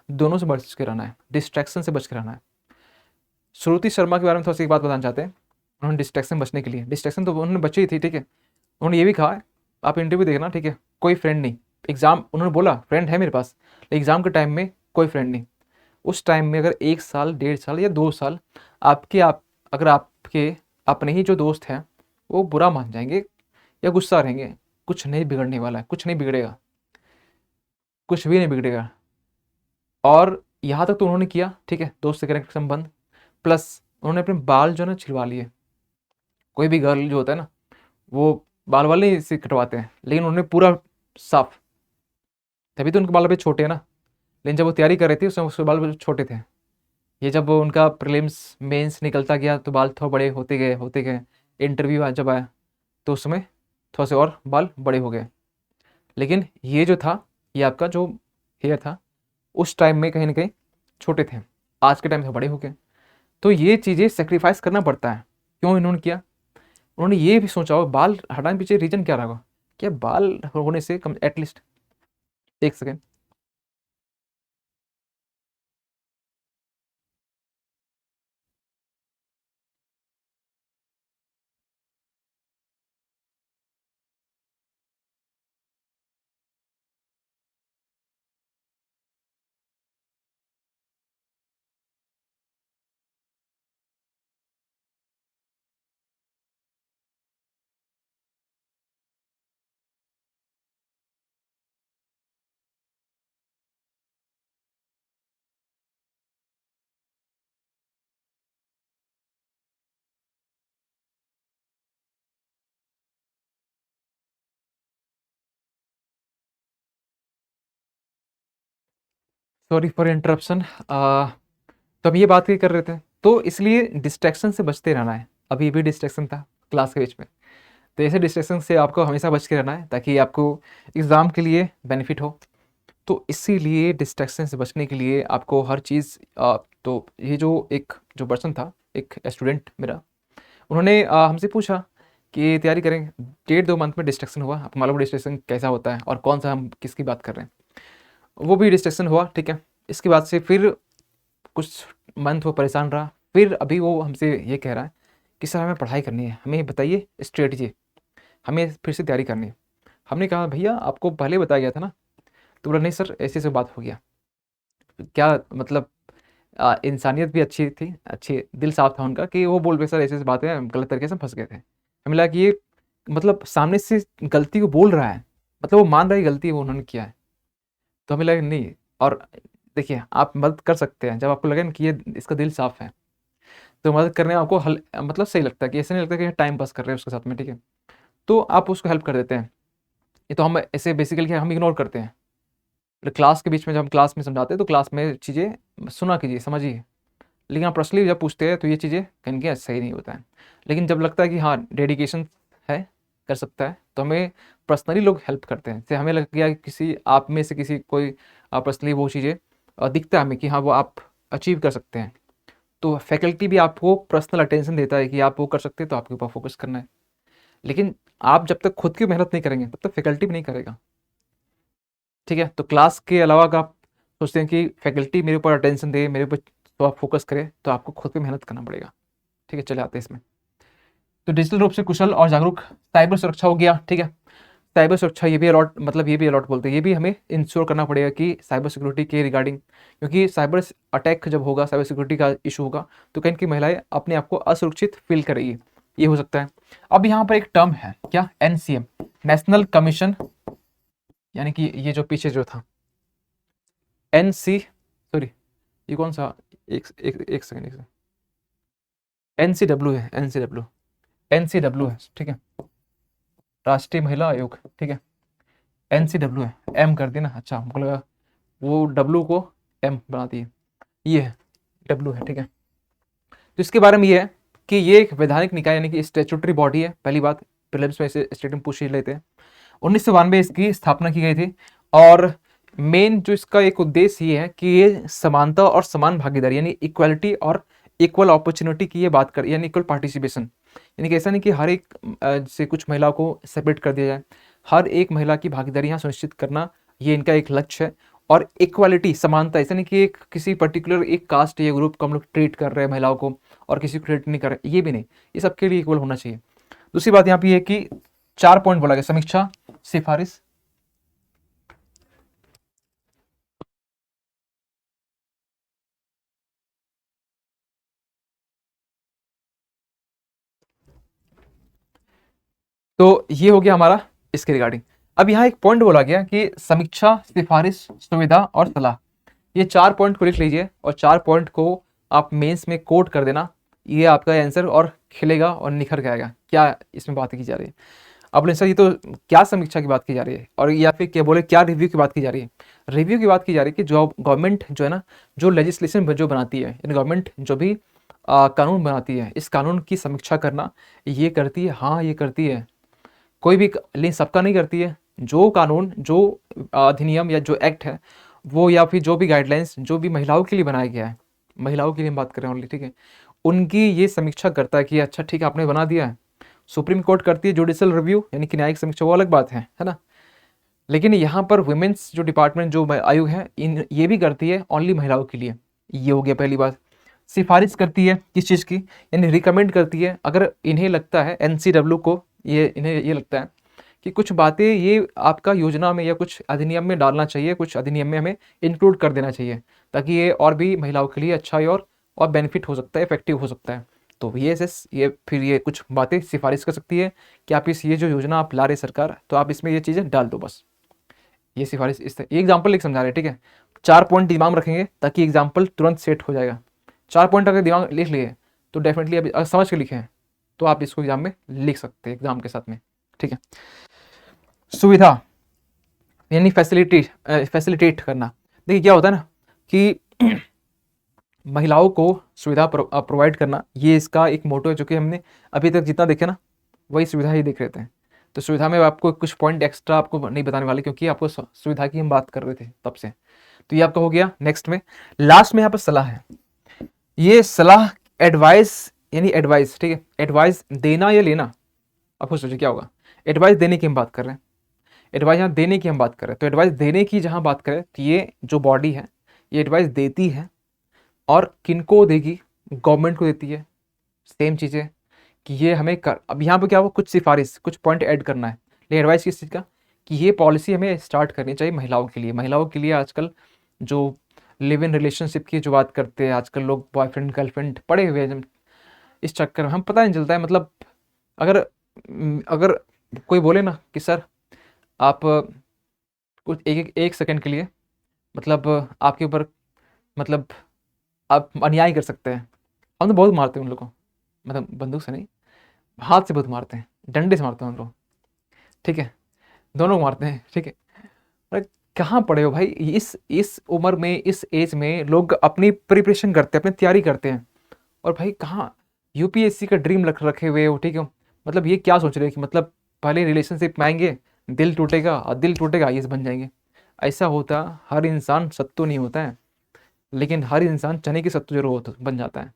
दोनों से बच के रहना है, डिस्ट्रैक्शन से बच के रहना है। श्रुति शर्मा के बारे में थोड़ा सी एक बात बताना चाहते हैं। उन्होंने डिस्ट्रैक्शन बचने के लिए, डिस्ट्रैक्शन तो उन्होंने बची ही थी, ठीक है? उन्होंने ये भी कहा, आप इंटरव्यू देखना, ठीक है? कोई फ्रेंड नहीं। एग्ज़ाम, उन्होंने बोला फ्रेंड है मेरे पास, एग्ज़ाम के टाइम में कोई फ्रेंड नहीं। उस टाइम में अगर 1 साल, 1.5 साल या 2 साल अगर आपके अपने ही जो दोस्त हैं, वो बुरा मान जाएँगे या गुस्सा रहेंगे, कुछ नहीं बिगड़ने वाला है, कुछ नहीं बिगड़ेगा, कुछ भी नहीं बिगड़ेगा। और यहाँ तक तो उन्होंने किया, ठीक है? दोस्त से कनेक्ट संबंध, प्लस उन्होंने अपने बाल जो है ना छिलवा लिए। कोई भी गर्ल जो होता है ना, वो बाल वाल नहीं से कटवाते हैं, लेकिन उन्होंने पूरा साफ, तभी तो उनके बाल अभी छोटे हैं ना। लेकिन जब वो तैयारी कर रहे थे, उस समय उसके बाल छोटे थे। ये जब वो उनका प्रीलिम्स मेंस निकलता गया, तो बाल थोड़ा बड़े होते गए, होते गए। इंटरव्यू जब आया, तो उस समय थोड़ा से और बाल बड़े हो गए। लेकिन ये जो था, ये आपका जो हेयर था, उस टाइम में कहीं न कहीं छोटे थे। आज के टाइम में बड़े हो गए। तो ये चीज़ें सैक्रिफाइस करना पड़ता है। क्यों इन्होंने किया? उन्होंने ये भी सोचा होगा, बाल हटाने पीछे रीज़न क्या रहा होगा? क्या बाल होने से कम, at least 1 second. Sorry for interruption. तो हम ये बात ही कर रहे थे, तो इसलिए डिस्ट्रैक्शन से बचते रहना है। अभी भी डिस्ट्रैक्शन था क्लास के बीच में, तो ऐसे डिस्ट्रैक्शन से आपको हमेशा बच के रहना है, ताकि आपको एग्ज़ाम के लिए बेनिफिट हो। तो इसीलिए डिस्ट्रैक्शन से बचने के लिए आपको हर चीज़, तो ये जो एक जो पर्सन था, एक स्टूडेंट मेरा, उन्होंने हमसे पूछा कि तैयारी करें, 1.5-2 मंथ में डिस्ट्रैक्शन हुआ। आपको मालूम है डिस्ट्रैक्शन कैसा होता है, और कौन सा, हम किसकी बात कर रहे हैं। वो भी डिस्ट्रैक्शन हुआ, ठीक है? इसके बाद से फिर कुछ मंथ वो परेशान रहा। फिर अभी वो हमसे ये कह रहा है कि सर हमें पढ़ाई करनी है, हमें बताइए स्ट्रेटजी, हमें फिर से तैयारी करनी है। हमने कहा भैया आपको पहले बताया गया था ना। तो बोला नहीं सर, ऐसे बात हो गया। क्या मतलब, इंसानियत भी अच्छी थी, अच्छी दिल साफ था उनका कि वो बोल रहे सर ऐसी-ऐसी बातें गलत तरीके से फँस गए थे। हमें लगा कि ये मतलब सामने से गलती को बोल रहा है, मतलब वो मान रहा है गलती वो उन्होंने किया है। तो हमें लगा नहीं। और देखिए आप मदद कर सकते हैं जब आपको लगे ना कि ये इसका दिल साफ है, तो मदद करने में आपको मतलब सही लगता है कि ऐसा नहीं लगता कि टाइम पास कर रहे हैं उसके साथ में, ठीक है? तो आप उसको हेल्प कर देते हैं। ये तो हम ऐसे बेसिकली क्या हम इग्नोर करते हैं। फिर क्लास के बीच में जब हम क्लास में समझाते हैं तो क्लास में चीज़ें सुना कीजिए, समझिए। लेकिन आप पर्सनली जब पूछते हैं तो ये चीज़ें कहीं न कहीं सही नहीं होता है। लेकिन जब लगता है कि हाँ, डेडिकेशन है, कर सकता है, तो हमें पर्सनली लोग हेल्प करते हैं। जैसे हमें लग गया कि किसी आप में से किसी कोई पर्सनली वो चीज़ें दिखता है हमें कि हाँ, वो आप अचीव कर सकते हैं। तो फैकल्टी भी आपको पर्सनल अटेंशन देता है कि आप वो कर सकते हैं, तो आपके ऊपर फोकस करना है। लेकिन आप जब तक खुद की मेहनत नहीं करेंगे, तब तक फैकल्टी भी नहीं करेगा। ठीक है? तो क्लास के अलावा अगर आप सोचते हैं कि फैकल्टी मेरे ऊपर अटेंशन दे, मेरे ऊपर तो आप फोकस करें, तो आपको खुद पे मेहनत करना पड़ेगा। ठीक है? चले आते हैं इसमें। तो डिजिटल रूप से कुशल और जागरूक साइबर सुरक्षा हो गया, ठीक है? साइबर सुरक्षा ये भी अलॉट मतलब ये भी अलॉट बोलते हैं, ये भी हमें इंश्योर करना पड़ेगा कि साइबर सिक्योरिटी के रिगार्डिंग, क्योंकि साइबर अटैक जब होगा, साइबर सिक्योरिटी का इशू होगा, तो कहीं की महिलाएं अपने आप को असुरक्षित फील करेगी, ये हो सकता है। अब यहाँ पर एक टर्म है क्या, एनसीएम, नेशनल कमीशन, यानी कि ये जो पीछे जो था एनसी, सॉरी ये कौन सा, एक सेकंड, एनसीडब्ल्यू है, एनसीडब्ल्यू है, ठीक है, राष्ट्रीय महिला आयोग, ठीक है, एनसीडब्ल्यू है, एम कर दी ना, अच्छा हमको लगा वो डब्ल्यू को एम बनाती है, ये है डब्ल्यू है, ठीक है। तो इसके बारे में ये है कि ये एक वैधानिक निकाय यानी कि स्टैट्यूटरी बॉडी है, पहली बात, प्रीलिम्स में इसे स्टेटमेंट पूछ ही लेते हैं। 1992 इसकी स्थापना की गई थी, और मेन जो इसका एक उद्देश्य ये है कि ये समानता और समान भागीदारी यानी इक्वालिटी और इक्वल अपॉर्चुनिटी की ये बात कर, यानी इक्वल पार्टिसिपेशन, यानी कि ऐसा नहीं कि हर एक से कुछ महिलाओं को सेपरेट कर दिया जाए, हर एक महिला की भागीदारी यहाँ सुनिश्चित करना, ये इनका एक लक्ष्य है। और इक्वालिटी, समानता, ऐसा नहीं कि एक किसी पर्टिकुलर एक कास्ट या ग्रुप को हम लोग ट्रीट कर रहे हैं महिलाओं को और किसी को ट्रीट नहीं कर रहे, ये भी नहीं, ये सबके लिए इक्वल होना चाहिए। दूसरी बात यहाँ पे है कि 4 पॉइंट बोला गया, समीक्षा, सिफारिश, तो ये हो गया हमारा इसके रिगार्डिंग। अब यहाँ एक पॉइंट बोला गया कि समीक्षा, सिफारिश, सुविधा और सलाह, ये 4 पॉइंट को लिख लीजिए और 4 पॉइंट को आप मेंस में कोट कर देना, ये आपका आंसर और खिलेगा और निखर के आएगा क्या इसमें बात की जा रही है। अब सर ये तो क्या समीक्षा की बात की जा रही है, और या फिर क्या बोले क्या रिव्यू की बात की जा रही है। रिव्यू की बात की जा रही है कि जो गवर्नमेंट जो है ना, जो लेजिस्लेशन जो बनाती है, यानी गवर्नमेंट जो भी कानून बनाती है, इस कानून की समीक्षा करना, ये करती है, हाँ ये करती है, कोई भी लेकिन सबका नहीं करती है। जो कानून, जो अधिनियम या जो एक्ट है, वो या फिर जो भी गाइडलाइंस जो भी महिलाओं के लिए बनाया गया है, महिलाओं के लिए हम बात कर रहे हैं ओनली, ठीक है, उनकी ये समीक्षा करता है कि अच्छा ठीक है आपने बना दिया है। सुप्रीम कोर्ट करती है जुडिशियल रिव्यू यानी कि न्यायिक समीक्षा, वो अलग बात है ना। लेकिन यहाँ पर वुमेन्स जो डिपार्टमेंट जो आयोग है, इन ये भी करती है ओनली महिलाओं के लिए, ये हो गया पहली बात। सिफारिश करती है किस चीज़ की, यानी रिकमेंड करती है, अगर इन्हें लगता है एनसीडब्ल्यू को, ये इन्हें ये लगता है कि कुछ बातें ये आपका योजना में या कुछ अधिनियम में डालना चाहिए, कुछ अधिनियम में हमें इंक्लूड कर देना चाहिए, ताकि ये और भी महिलाओं के लिए अच्छा और बेनिफिट हो सकता है, इफेक्टिव हो सकता है। तो ये फिर ये कुछ बातें सिफारिश कर सकती है कि आप इस ये जो योजना आप ला रहे सरकार, तो आप इसमें ये चीज़ें डाल दो बस। ये सिफारिश इस ये एग्जाम्पल एक समझा रहे हैं, ठीक है। 4 पॉइंट दिमाग में रखेंगे ताकि एग्जाम्पल तुरंत सेट हो जाएगा। 4 पॉइंट अगर दिमाग लिख लिए तो डेफिनेटली अभी अगर समझ के लिखे हैं तो आप इसको एग्जाम में लिख सकते हैं एग्जाम के साथ में, ठीक है। सुविधा यानी फैसिलिटेट करना। देखिए क्या होता है ना कि महिलाओं को सुविधा प्रोवाइड करना, ये इसका एक मोटो है, जो कि हमने अभी तक जितना देखे ना वही सुविधा ही देख रहे थे। तो सुविधा में आपको कुछ पॉइंट एक्स्ट्रा आपको नहीं बताने वाले, क्योंकि आपको सुविधा की हम बात कर रहे थे तब से। तो ये आपका हो गया। नेक्स्ट में लास्ट में यहाँ पर सलाह है। ये सलाह एडवाइस यानी एडवाइस, ठीक है, एडवाइस देना या लेना, आपको सोचिए क्या होगा। एडवाइस देने की हम बात कर रहे हैं, एडवाइस यहाँ देने की हम बात कर रहे हैं। तो एडवाइस देने की जहाँ बात करें तो ये जो बॉडी है ये एडवाइस देती है, और किनको देगी, गवर्नमेंट को देती है। सेम चीज़ है कि ये हमें कर, अब यहाँ पे क्या हुआ, कुछ सिफारिश, कुछ पॉइंट ऐड करना है। लेकिन एडवाइस किस चीज़ का, कि ये पॉलिसी हमें स्टार्ट करनी चाहिए महिलाओं के लिए। महिलाओं के लिए आजकल जो लिव इन रिलेशनशिप की जो बात करते हैं आजकल लोग, बॉयफ्रेंड गर्लफ्रेंड पड़े हुए हैं इस चक्कर में, हम पता नहीं चलता है। मतलब अगर अगर कोई बोले ना कि सर आप कुछ एक सेकंड के लिए मतलब आपके ऊपर मतलब आप अन्याय कर सकते हैं, हम तो बहुत मारते हैं उन लोगों को, मतलब बंदूक से नहीं, हाथ से बहुत मारते हैं, डंडे से मारते हैं उन लोग, ठीक है, दोनों को मारते हैं, ठीक है। अरे कहाँ पड़े हो भाई, इस उम्र में, इस एज में लोग अपनी प्रिपरेशन करते हैं, अपनी तैयारी करते हैं, और भाई कहाँ यूपीएससी का ड्रीम रख रखे हुए हो, ठीक है। मतलब ये क्या सोच रहे हैं कि मतलब पहले रिलेशनशिप में आएंगे, दिल टूटेगा और दिल टूटेगा आईएएस बन जाएंगे। ऐसा होता, हर इंसान सत्तू नहीं होता है, लेकिन हर इंसान चने की सत्तू जरूर होता बन जाता है।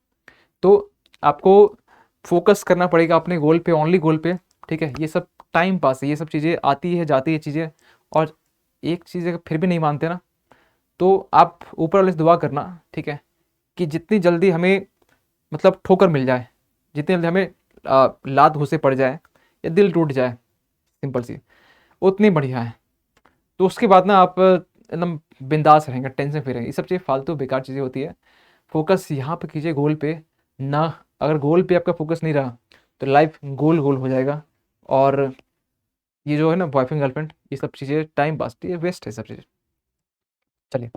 तो आपको फोकस करना पड़ेगा अपने गोल पे, ओनली गोल पे, ठीक है। ये सब टाइम पास है, ये सब चीज़ें आती है जाती है चीज़ें, और एक चीज़ अगर फिर भी नहीं मानते ना, तो आप ऊपर वाले से दुआ करना, ठीक है, कि जितनी जल्दी हमें मतलब ठोकर मिल जाए, जितनी जल्दी हमें लात घुसे पड़ जाए या दिल टूट जाए, सिंपल सी, उतनी बढ़िया है। तो उसके बाद ना आप एकदम बिंदास रहेंगे, टेंशन फ्री रहेंगे। ये सब चीज़ें फालतू बेकार चीज़ें होती है। फोकस यहाँ पे कीजिए गोल पे ना। अगर गोल पे आपका फोकस नहीं रहा तो लाइफ गोल गोल हो जाएगा, और ये जो है ना बॉयफ्रेंड गर्लफ्रेंड, ये सब चीज़ें टाइम पास, ये वेस्ट है सब चीज़ें। चलिए,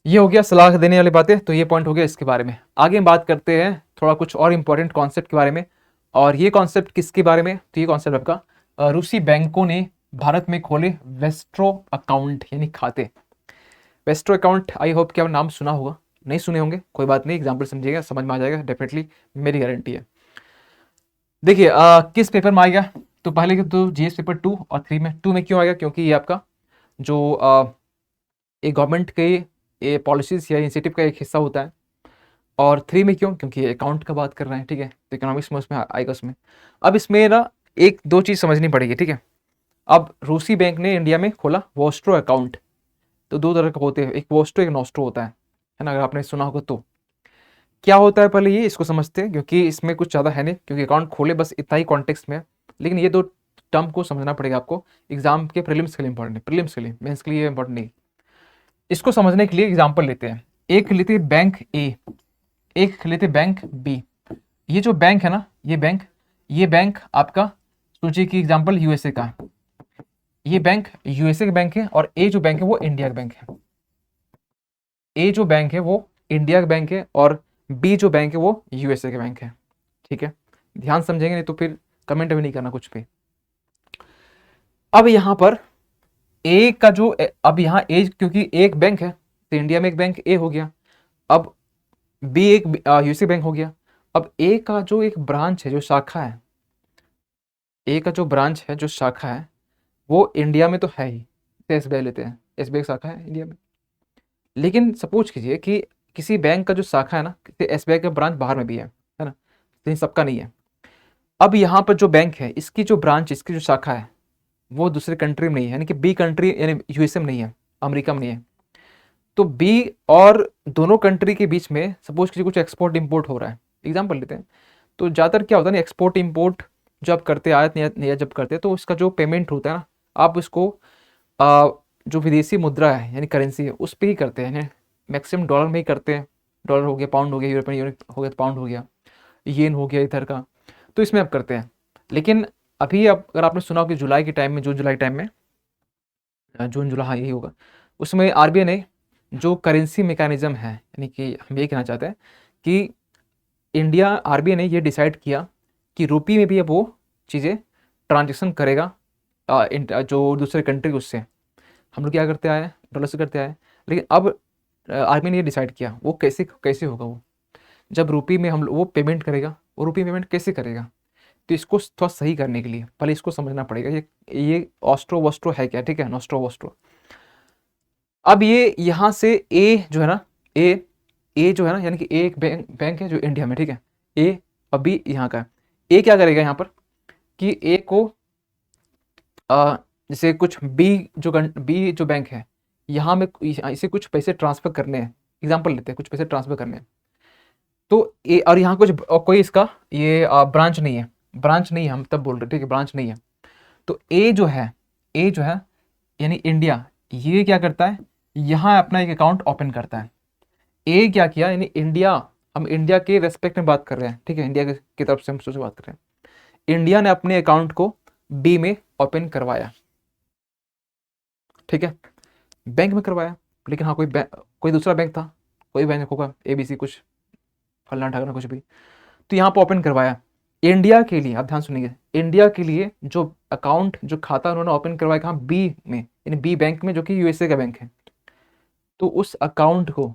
ये हो गया सलाह देने वाली बातें, तो ये पॉइंट हो गया इसके बारे में। आगे हम बात करते हैं थोड़ा कुछ और इंपॉर्टेंट कॉन्सेप्ट के बारे में। और ये कॉन्सेप्ट किसके बारे में, तो ये कॉन्सेप्ट आपका रूसी बैंकों ने भारत में खोले वेस्ट्रो अकाउंट, यानी खाते। वेस्ट्रो अकाउंट, आई होप कि आपने नाम सुना होगा, नहीं सुने होंगे कोई बात नहीं, एग्जाम्पल समझिएगा, समझ में आ जाएगा डेफिनेटली, मेरी गारंटी है। देखिए किस पेपर में आएगा, तो पहले के तो जीएस पेपर 2 और 3 में। 2 में क्यों आएगा, क्योंकि ये आपका जो एक गवर्नमेंट के ये पॉलिसीज या इनिशिएटिव का एक हिस्सा होता है। और 3 में क्यों, क्योंकि अकाउंट का बात कर रहे हैं, ठीक है, तो इकोनॉमिक्स में उसमें आएगा उसमें। अब इसमें ना एक दो चीज़ समझनी पड़ेगी, ठीक है। अब रूसी बैंक ने इंडिया में खोला वोस्ट्रो अकाउंट, तो दो तरह के होते हैं, एक वोस्ट्रो एक नोस्ट्रो होता है ना, अगर आपने सुना होगा तो। क्या होता है पहले ये इसको समझते हैं, क्योंकि इसमें कुछ ज़्यादा है नहीं, क्योंकि अकाउंट खोले बस इतना ही कॉन्टेक्स्ट में है। लेकिन ये दो टर्म को समझना पड़ेगा आपको, एग्जाम के प्रीलिम्स के लिए इंपॉर्टेंट है, प्रीलिम्स के लिए, मेंस के लिए इंपॉर्टेंट नहीं। इसको समझने के लिए एग्जाम्पल लेते हैं, एक लेते हैं बैंक ए, एक लेते हैं बैंक बी। ये जो बैंक है ना, ये बैंक आपका सोचिए कि एग्जाम्पल यूएसए का है। ये बैंक यूएसए का बैंक है, और ए जो बैंक है वो इंडिया का बैंक है। ए जो बैंक है वो इंडिया का बैंक है, और बी जो बैंक है वो यूएसए का बैंक है, ठीक है। ध्यान समझेंगे, नहीं तो फिर कमेंट भी नहीं करना कुछ भी। अब यहां पर ए का जो अब यहाँ ए क्योंकि एक बैंक है, तो इंडिया में एक बैंक ए हो गया। अब बी एक यूएसए बैंक हो गया। अब ए का जो एक ब्रांच है, जो शाखा है, ए का जो ब्रांच है, जो शाखा है, वो इंडिया में तो है ही, एसबीआई लेते हैं, एसबीआई शाखा है इंडिया में। लेकिन सपोज कीजिए कि किसी बैंक का जो शाखा है ना, किसी एसबीआई का ब्रांच बाहर में भी है ना, लेकिन सबका नहीं है। अब यहाँ पर जो बैंक है, इसकी जो ब्रांच, इसकी जो शाखा है, वो दूसरे कंट्री में नहीं है, यानी कि बी कंट्री, यानी यूएसए में नहीं है, अमेरिका में नहीं है। तो बी और दोनों कंट्री के बीच में सपोज कीजिए कुछ एक्सपोर्ट इंपोर्ट हो रहा है, एग्जाम्पल लेते हैं। तो ज़्यादातर क्या होता है ना, एक्सपोर्ट इंपोर्ट जब करते, आयात निर्यात जब करते हैं, तो उसका जो पेमेंट होता है ना, आप उसको जो विदेशी मुद्रा है यानी करेंसी है, उस पर ही करते हैं। मैक्सिमम डॉलर में ही करते हैं, डॉलर हो गया, पाउंड हो गया, यूरोपियन यूनिट हो गया, पाउंड हो गया, येन हो गया इधर का, तो इसमें आप करते हैं। लेकिन अभी अब अगर आपने सुना हो कि जुलाई के टाइम में, जून जुलाई टाइम में, जून जुलाई, हाँ यही होगा, उसमें आरबीआई ने जो करेंसी मैकेनिज्म है, यानी कि हम ये कहना चाहते हैं कि इंडिया, आरबीआई ने ये डिसाइड किया कि रुपये में भी अब वो चीज़ें ट्रांजेक्शन करेगा, जो दूसरे कंट्री उससे। हम लोग क्या करते आए हैं, डॉलर से करते आए हैं। लेकिन अब आरबीआई ने ये डिसाइड किया, वो कैसे कैसे होगा, वो जब रुपये में हम वो पेमेंट करेगा, वो रुपये पेमेंट कैसे करेगा। तो इसको थोड़ा सही करने के लिए पहले इसको समझना पड़ेगा, ये ऑस्ट्रो वोस्ट्रो है क्या, ठीक है, नोस्ट्रो वोस्ट्रो। अब ये यहाँ से ए जो है ना, ए जो है ना, यानी कि ए एक बैंक है जो इंडिया में, ठीक है, ए और बी यहाँ का है। ए क्या करेगा यहाँ पर कि ए को जैसे कुछ बी जो बैंक है, यहाँ में इसे कुछ पैसे ट्रांसफर करने हैं, एग्जांपल लेते हैं, कुछ पैसे ट्रांसफर करने हैं। तो ए और यहाँ कुछ और कोई इसका ये ब्रांच नहीं है, ब्रांच नहीं है, हम तब बोल रहे, ठीक है, ब्रांच नहीं है। तो ए जो है यानी इंडिया, ये क्या करता है, यहाँ अपना एक अकाउंट ओपन करता है, ए क्या किया, यानी इंडिया, हम इंडिया के रेस्पेक्ट में बात कर रहे हैं, ठीक है, इंडिया की तरफ से हम सोच बात कर रहे हैं। इंडिया ने अपने अकाउंट को बी में ओपन करवाया, ठीक है, बैंक में करवाया, लेकिन हाँ कोई दूसरा बैंक था, कोई बैंक होगा ABC कुछ, फलना ढाकना कुछ भी, तो यहाँ पर ओपन करवाया। इंडिया के लिए, आप ध्यान सुनिए, इंडिया के लिए जो अकाउंट, जो खाता उन्होंने ओपन करवाया कहाँ, बी में, यानी बी बैंक में, जो कि USA का बैंक है। तो उस अकाउंट को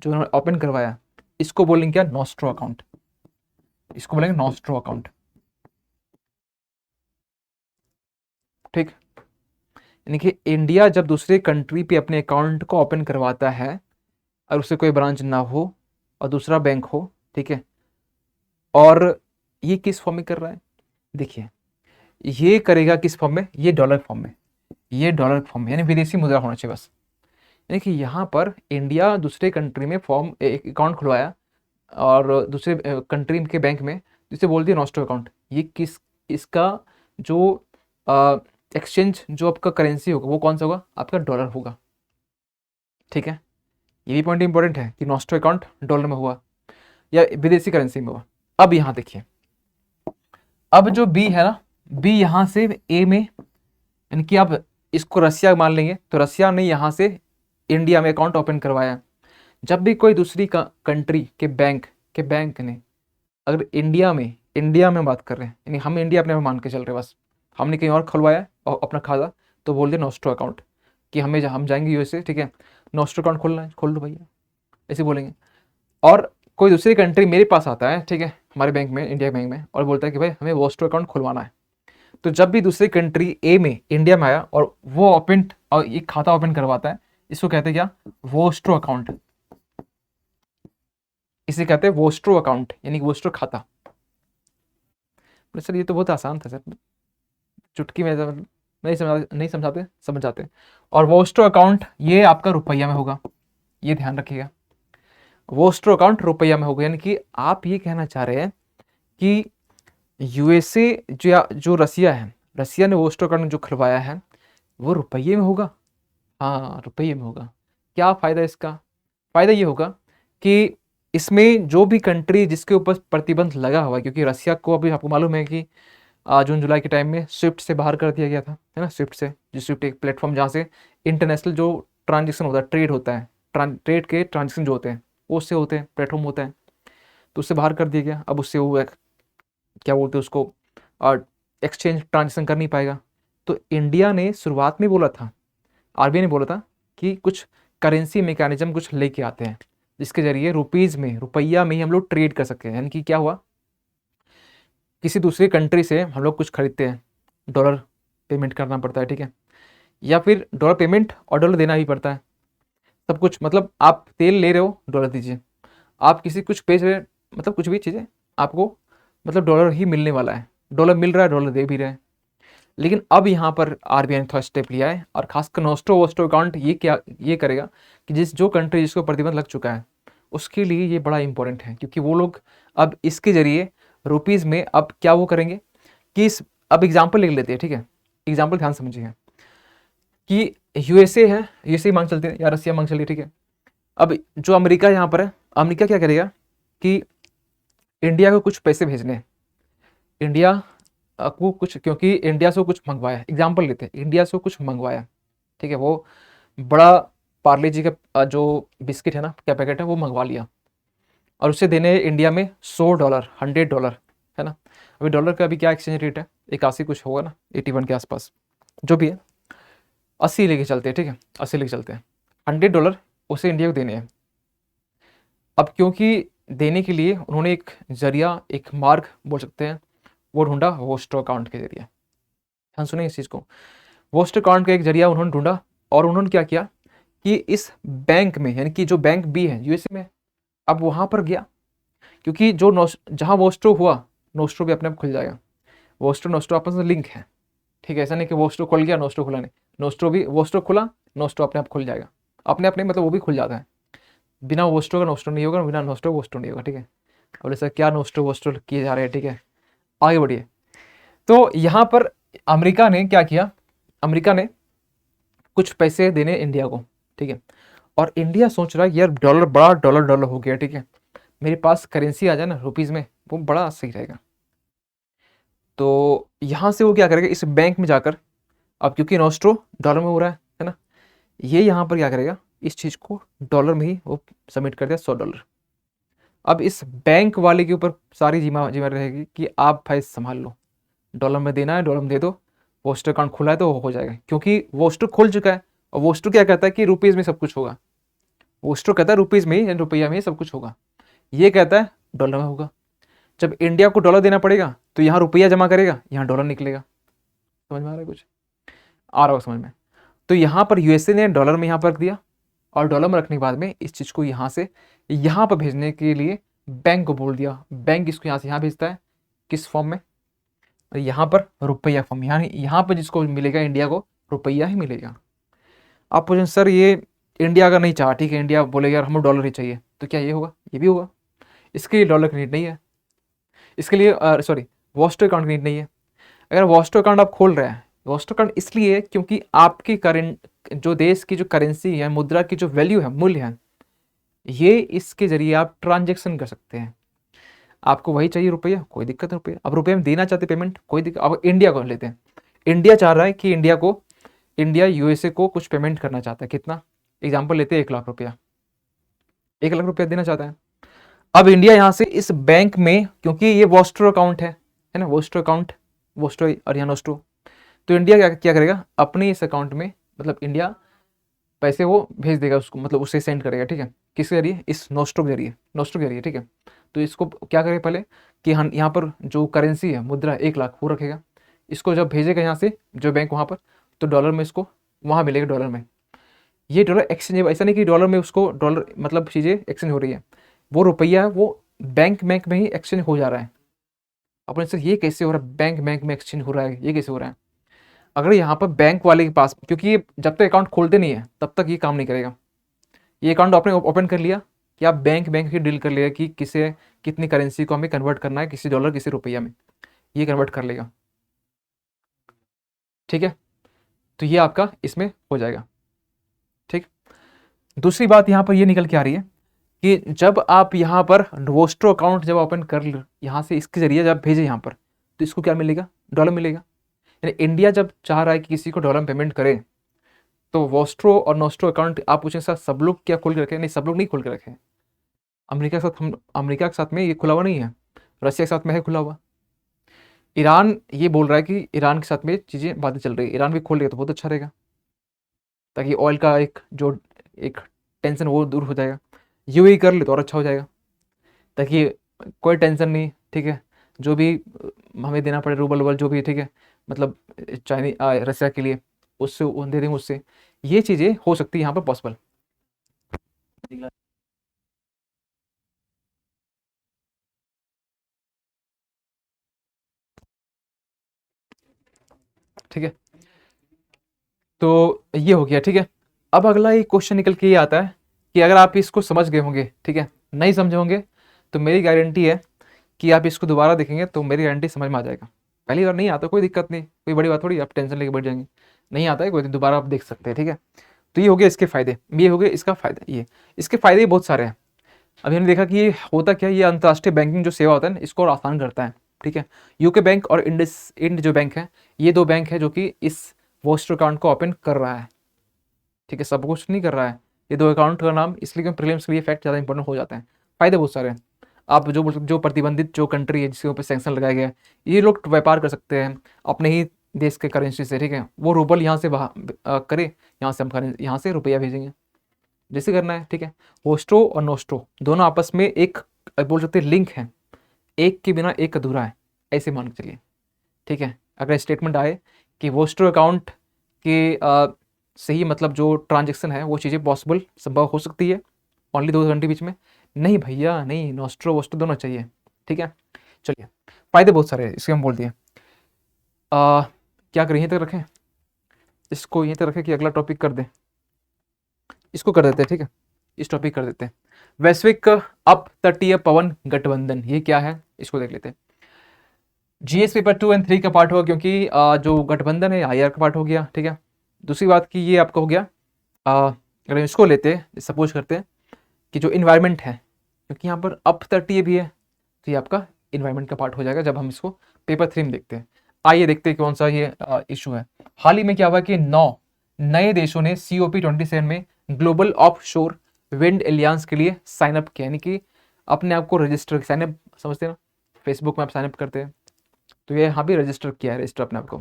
जो उन्होंने ओपन करवाया, इसको बोलेंगे क्या, नॉस्ट्रो अकाउंट, इसको बोलेंगे नॉस्ट्रो अकाउंट, ठीक। यानी कि इंडिया जब दूसरे कंट्री पे अपने अकाउंट को ओपन करवाता है और उससे कोई ब्रांच ना हो और दूसरा बैंक हो, ठीक है, और ये किस फॉर्म में कर रहा है, देखिए ये करेगा किस फॉर्म में, ये डॉलर फॉर्म में, ये डॉलर फॉर्म में, यानी विदेशी मुद्रा होना चाहिए बस। यानी कि यहाँ पर इंडिया दूसरे कंट्री में फॉर्म एक अकाउंट खुलवाया और दूसरे कंट्री के बैंक में, जिसे बोल दिया नॉस्ट्रो अकाउंट। ये किस, इसका जो एक्सचेंज, जो आपका करेंसी होगा वो कौन सा होगा, आपका डॉलर होगा, ठीक है। ये भी पॉइंट इंपॉर्टेंट है कि नॉस्ट्रो अकाउंट डॉलर में हुआ या विदेशी करेंसी में हुआ। अब यहाँ देखिए, अब जो बी है ना, बी यहाँ से ए में, यानी कि आप इसको रसिया मान लेंगे, तो रसिया ने यहाँ से इंडिया में अकाउंट ओपन करवाया। जब भी कोई दूसरी कंट्री के बैंक ने, अगर इंडिया में बात कर रहे हैं, यानी हम इंडिया अपने में मान के चल रहे हैं बस, हमने कहीं और खुलवाया और अपना खाता, तो बोल दे नॉस्ट्रो अकाउंट, कि हम जाएंगे USA, ठीक है, नॉस्ट्रो अकाउंट खोलना है, खोल लो भैया, ऐसे बोलेंगे। और कोई दूसरी कंट्री मेरे पास आता है, ठीक है, हमारे बैंक में, इंडिया बैंक में, और बोलता है कि भाई हमें वोस्ट्रो अकाउंट खुलवाना है, तो जब भी दूसरी कंट्री ए में इंडिया में आया और वो ओपन, और एक खाता ओपन करवाता है, इसको कहते हैं क्या, वोस्ट्रो अकाउंट, इसे कहते हैं वोस्ट्रो अकाउंट, यानी वोस्ट्रो खाता। सर ये तो बहुत आसान था सर, चुटकी में नहीं समझाते, समझ जाते। और वोस्ट्रो अकाउंट ये आपका रुपया में होगा, ये ध्यान रखिएगा, वोस्ट्रो अकाउंट रुपया में होगा। यानी कि आप ये कहना चाह रहे हैं कि USA जो रसिया है, रसिया ने वोस्ट्रो अकाउंट जो खुलवाया है वो रुपये में होगा, हाँ रुपये में होगा। क्या फ़ायदा इसका, फ़ायदा ये होगा कि इसमें जो भी कंट्री जिसके ऊपर प्रतिबंध लगा हुआ है, क्योंकि रसिया को अभी आपको मालूम है कि जून जुलाई के टाइम में स्विफ्ट से बाहर कर दिया गया था, है ना, स्विफ्ट से, जो स्विफ्ट एक प्लेटफॉर्म जहाँ से इंटरनेशनल जो ट्रांजेक्शन होता है, ट्रेड होता है, ट्रेड के ट्रांजेक्शन जो होते हैं वो उससे होते हैं, प्लेटफॉर्म होता है, तो उससे बाहर कर दिया गया। अब उससे वो क्या बोलते हैं उसको, एक्सचेंज ट्रांजेक्शन कर नहीं पाएगा। तो इंडिया ने शुरुआत में बोला था, RBI ने बोला था कि कुछ करेंसी मैकेनिज्म कुछ लेके आते हैं, जिसके जरिए रुपीज़ में, रुपया में ही हम लोग ट्रेड कर सकते हैं। यानी कि क्या हुआ, किसी दूसरी कंट्री से हम लोग कुछ खरीदते हैं, डॉलर पेमेंट करना पड़ता है, ठीक है, या फिर डॉलर पेमेंट और डॉलर देना भी पड़ता है, सब कुछ, मतलब आप तेल ले रहे हो, डॉलर दीजिए, आप किसी कुछ बेच रहे, मतलब कुछ भी चीज़ें आपको, मतलब डॉलर ही मिलने वाला है, डॉलर मिल रहा है, डॉलर दे भी रहे हैं। लेकिन अब यहाँ पर RBI ने थोड़ा स्टेप लिया है, और खासकर नॉस्ट्रो वोस्ट्रो अकाउंट ये करेगा कि जो कंट्री जिसको प्रतिबंध लग चुका है उसके लिए ये बड़ा इंपॉर्टेंट है, क्योंकि वो लोग अब इसके जरिए रुपीज़ में अब क्या वो करेंगे कि अब एग्जाम्पल ले लेते हैं, ठीक है, एग्जाम्पल ध्यान समझिए कि USA है, USA मांग चलते हैं या रसिया मांग चलिए, ठीक है। अब जो अमेरिका यहाँ पर है, अमेरिका क्या करेगा कि इंडिया को कुछ पैसे भेजने हैं, इंडिया को कुछ, क्योंकि इंडिया से कुछ मंगवाया, एग्जाम्पल लेते हैं, इंडिया से कुछ मंगवाया, ठीक है, वो बड़ा पार्ले जी का जो बिस्किट है ना, क्या पैकेट है, वो मंगवा लिया, और उसे देने इंडिया में $100, $100, है ना। अभी डॉलर का अभी क्या एक्सचेंज रेट है, 81 कुछ होगा ना, 81 के आसपास, जो भी है, 80 लेके चलते हैं, ठीक है, 80 लेके चलते हैं, $100 उसे इंडिया को देने हैं। अब क्योंकि देने के लिए उन्होंने एक जरिया, एक मार्ग बोल सकते हैं, वो ढूंढा वोस्ट्रो अकाउंट के जरिए। हाँ सुनिए इस चीज़ को, वोस्ट्रो अकाउंट का एक जरिया उन्होंने ढूंढा, और उन्होंने क्या किया कि इस बैंक में, यानी कि जो बैंक बी है USA में, अब वहाँ पर गया, क्योंकि जहाँ वोस्ट्रो हुआ, नोस्ट्रो भी अपने आप खुल जाएगा। नोस्ट्रो आपस में लिंक है, ठीक है, ऐसा नहीं कि वोस्ट्रो खुल गया नोस्ट्रो खुला नहीं, वोस्ट्रो खुला, नोस्ट्रो अपने आप खुल जाएगा, अपने अपने मतलब वो भी खुल जाता है, बिना वोस्ट्रो का नोस्ट्रो नहीं होगा, बिना नोस्ट्रो वोस्ट्रो नहीं होगा, ठीक है। अब सर क्या नोस्ट्रो वोस्ट्रो किए जा रहे हैं, ठीक है, आगे बढ़िए। तो यहाँ पर अमेरिका ने क्या किया, अमेरिका ने कुछ पैसे देने इंडिया को, ठीक है, और इंडिया सोच रहा है यार डॉलर बड़ा डॉलर डॉलर हो गया, ठीक है, मेरे पास करेंसी आ जाए ना रुपीज़ में, वो बड़ा सही रहेगा। तो यहाँ से वो क्या करेगा, इस बैंक में जाकर, अब क्योंकि नॉस्ट्रो डॉलर में हो रहा है ना, ये यहाँ पर क्या करेगा, इस चीज़ को डॉलर में ही वो सबमिट कर दिया, $100। अब इस बैंक वाले के ऊपर सारी जिम्मेदारी रहेगी कि आप भाई संभाल लो, डॉलर में देना है डॉलर में दे दो, वोस्टर अकाउंट खुला है तो वो हो जाएगा, क्योंकि वोस्टर खुल चुका है। और वोस्टर क्या कहता है कि रुपीज़ में सब कुछ होगा, वोस्टर कहता है रुपीज़ में ही, रुपया में ही सब कुछ होगा, ये कहता है डॉलर में होगा। जब इंडिया को डॉलर देना पड़ेगा तो यहाँ रुपया जमा करेगा, यहाँ डॉलर निकलेगा। समझ में आ रहा है, कुछ आ रहा हो समझ में? तो यहाँ पर यूएसए ने डॉलर में यहाँ पर रख दिया, और डॉलर में रखने के बाद में इस चीज़ को यहाँ से यहाँ पर भेजने के लिए बैंक को बोल दिया, बैंक इसको यहाँ से यहाँ भेजता है, किस फॉर्म में, यहाँ पर रुपया फॉर्म, यहाँ पर जिसको मिलेगा इंडिया को रुपया ही मिलेगा। आप पूछें सर ये इंडिया अगर नहीं चाहा, ठीक है, इंडिया बोलेगा यार हमें डॉलर ही चाहिए, तो क्या ये होगा? ये भी होगा। इसके लिए डॉलर की नीड नहीं है, इसके लिए सॉरी वॉस्टर अकाउंट की नीड नहीं है। अगर वॉस्टर अकाउंट आप खोल रहे हैं, वॉस्टर अकाउंट इसलिए है क्योंकि आपकी करेंट जो देश की जो करेंसी है, मुद्रा की जो वैल्यू है, मूल्य है, ये इसके जरिए आप ट्रांजेक्शन कर सकते हैं। आपको वही चाहिए रुपया, कोई दिक्कत नहीं, रुपया अब रुपये में देना चाहते पेमेंट, कोई दिक्कत। अब इंडिया को लेते हैं, इंडिया चाह रहा है कि इंडिया यूएसए को कुछ पेमेंट करना चाहता है, कितना, एग्जाम्पल लेते हैं 1 लाख रुपया, 1 लाख रुपया देना चाहता है। अब इंडिया यहाँ से इस बैंक में, क्योंकि ये वॉस्टर अकाउंट है ना, वॉस्टर अकाउंट, वॉस्टर और यहाँ नोस्ट्रो, तो इंडिया क्या करेगा, अपने इस अकाउंट में, मतलब इंडिया पैसे वो भेज देगा उसको, मतलब उसे सेंड करेगा, ठीक है, किसके जरिए, इस नोस्ट्रो के जरिए, नोस्ट्रो के जरिए, ठीक है। तो इसको क्या करेगा पहले कि हम यहाँ पर जो करेंसी है, मुद्रा 1 लाख वो रखेगा, इसको जब भेजेगा यहाँ से जो बैंक वहाँ पर, तो डॉलर में इसको वहाँ मिलेगा, डॉलर में। ये डॉलर एक्सचेंज, ऐसा नहीं कि डॉलर में उसको डॉलर मतलब चीज़ें एक्सचेंज हो रही है, वो रुपया है वो बैंक में ही एक्सचेंज हो जा रहा है। अपने सर ये कैसे हो रहा है, बैंक में एक्सचेंज हो रहा है, ये कैसे हो रहा है? अगर यहाँ पर बैंक वाले के पास, क्योंकि ये जब तक अकाउंट खोलते नहीं है तब तक ये काम नहीं करेगा। ये अकाउंट आपने ओपन कर लिया कि आप बैंक ही डील कर लेगा कि किसे कितनी करेंसी को हमें कन्वर्ट करना है, किसी डॉलर किसी रुपया में, ये कन्वर्ट कर लेगा, ठीक है। तो ये आपका इसमें हो जाएगा, ठीक। दूसरी बात यहाँ पर ये निकल के आ रही है कि जब आप यहाँ पर वोस्ट्रो अकाउंट जब ओपन कर यहाँ से इसके जरिए जब भेजे यहाँ पर, तो इसको क्या मिलेगा, डॉलर मिलेगा। यानी इंडिया जब चाह रहा है कि किसी को डॉलर में पेमेंट करे, तो वोस्ट्रो और नोस्ट्रो अकाउंट, आप पूछें सर सब लोग क्या खोल के रखे? नहीं, सब लोग नहीं खोल के रखे। अमेरिका के साथ अमेरिका के साथ में ये खुला हुआ नहीं है, रशिया के साथ में है खुला हुआ। ईरान ये बोल रहा है कि ईरान के साथ में चीज़ें बातें चल रही है, ईरान भी खोल लेगा तो बहुत अच्छा रहेगा, ताकि ऑयल का एक टेंशन वो दूर हो जाएगा। यूएई कर ले तो और अच्छा हो जाएगा, ताकि कोई टेंशन नहीं, ठीक है, जो भी हमें देना पड़े रूबल वूबल जो भी, ठीक है, मतलब रशिया के लिए उससे वो दे देंगे उससे, ये चीज़ें हो सकती है यहाँ पर पॉसिबल। ठीक है, तो ये हो गया, ठीक है। अब अगला एक क्वेश्चन निकल के ये आता है कि अगर आप इसको समझ गए होंगे, ठीक है, नहीं समझे होंगे तो मेरी गारंटी है कि आप इसको दोबारा देखेंगे तो मेरी गारंटी समझ में आ जाएगा। पहली बार नहीं आता कोई दिक्कत नहीं, कोई बड़ी बात थोड़ी, आप टेंशन लेके बैठ जाएंगे, नहीं आता है कोई, दोबारा आप देख सकते हैं, ठीक है। तो ये हो गया इसके फायदे, ये हो गया इसका फायदा, ये इसके फायदे भी बहुत सारे हैं। अभी हमने देखा कि ये होता क्या है, ये अंतर्राष्ट्रीय बैंकिंग जो सेवा होता है ना, इसको और आसान करता है, ठीक है। यूके बैंक और इंड जो बैंक है, ये 2 बैंक है जो कि इस वोस्टर अकाउंट को ओपन कर रहा है, ठीक है, सब कुछ नहीं कर रहा है। ये 2 अकाउंट का नाम इसलिए क्योंकि प्रीलिम्स के लिए फैक्ट ज़्यादा इंपॉर्टेंट हो जाते हैं। फायदे बहुत सारे हैं। आप जो प्रतिबंधित जो कंट्री है जिसके ऊपर सैंक्शन लगाया गया है, ये लोग व्यापार कर सकते हैं अपने ही देश के करेंसी से, ठीक है। वो रूबल यहाँ से करे, यहाँ से हम यहाँ से रुपया भेजेंगे, जैसे करना है, ठीक है। होस्टो और नोस्टो दोनों आपस में एक बोल सकते हैं लिंक है, एक के बिना एक अधूरा है, ऐसे मान के चलिए, ठीक है। अगर स्टेटमेंट आए कि वोस्टर अकाउंट के सही मतलब जो ट्रांजेक्शन है वो चीज़ें पॉसिबल संभव हो सकती है ओनली 2 घंटे बीच में, नहीं भैया नहीं, नोस्ट्रो वोस्ट्रो दोनों चाहिए, ठीक है। चलिए, फायदे बहुत सारे हैं इसके, हम बोल दिए। क्या करें, यहीं तक रखें, इसको यहीं तक रखें कि अगला टॉपिक कर दें, इसको कर देते हैं, ठीक है, इस टॉपिक कर देते हैं। वैश्विक अप तटीय पवन गठबंधन, ये क्या है इसको देख लेते हैं। जीएस पेपर 2 और 3 का पार्ट होगा, क्योंकि जो गठबंधन है आईआर का पार्ट हो गया, ठीक है। दूसरी बात कि ये आपका हो गया अगर हम इसको लेते हैं, सपोज करते हैं कि जो इन्वायरमेंट है, क्योंकि यहाँ पर अप तटीय भी है, तो ये आपका इन्वायरमेंट का पार्ट हो जाएगा जब हम इसको पेपर 3 में देखते हैं। आइए देखते हैं कौन सा ये इशू है। हाल ही में क्या हुआ कि 9 नए देशों ने COP27 में ग्लोबल ऑफ शोर विंड एलियंस के लिए साइन अप किया, यानी कि अपने आप को रजिस्टर, साइन अप समझते हैं ना, फेसबुक में आप साइन अप करते हैं, तो ये यहाँ भी रजिस्टर किया है, रजिस्टर अपने आप को।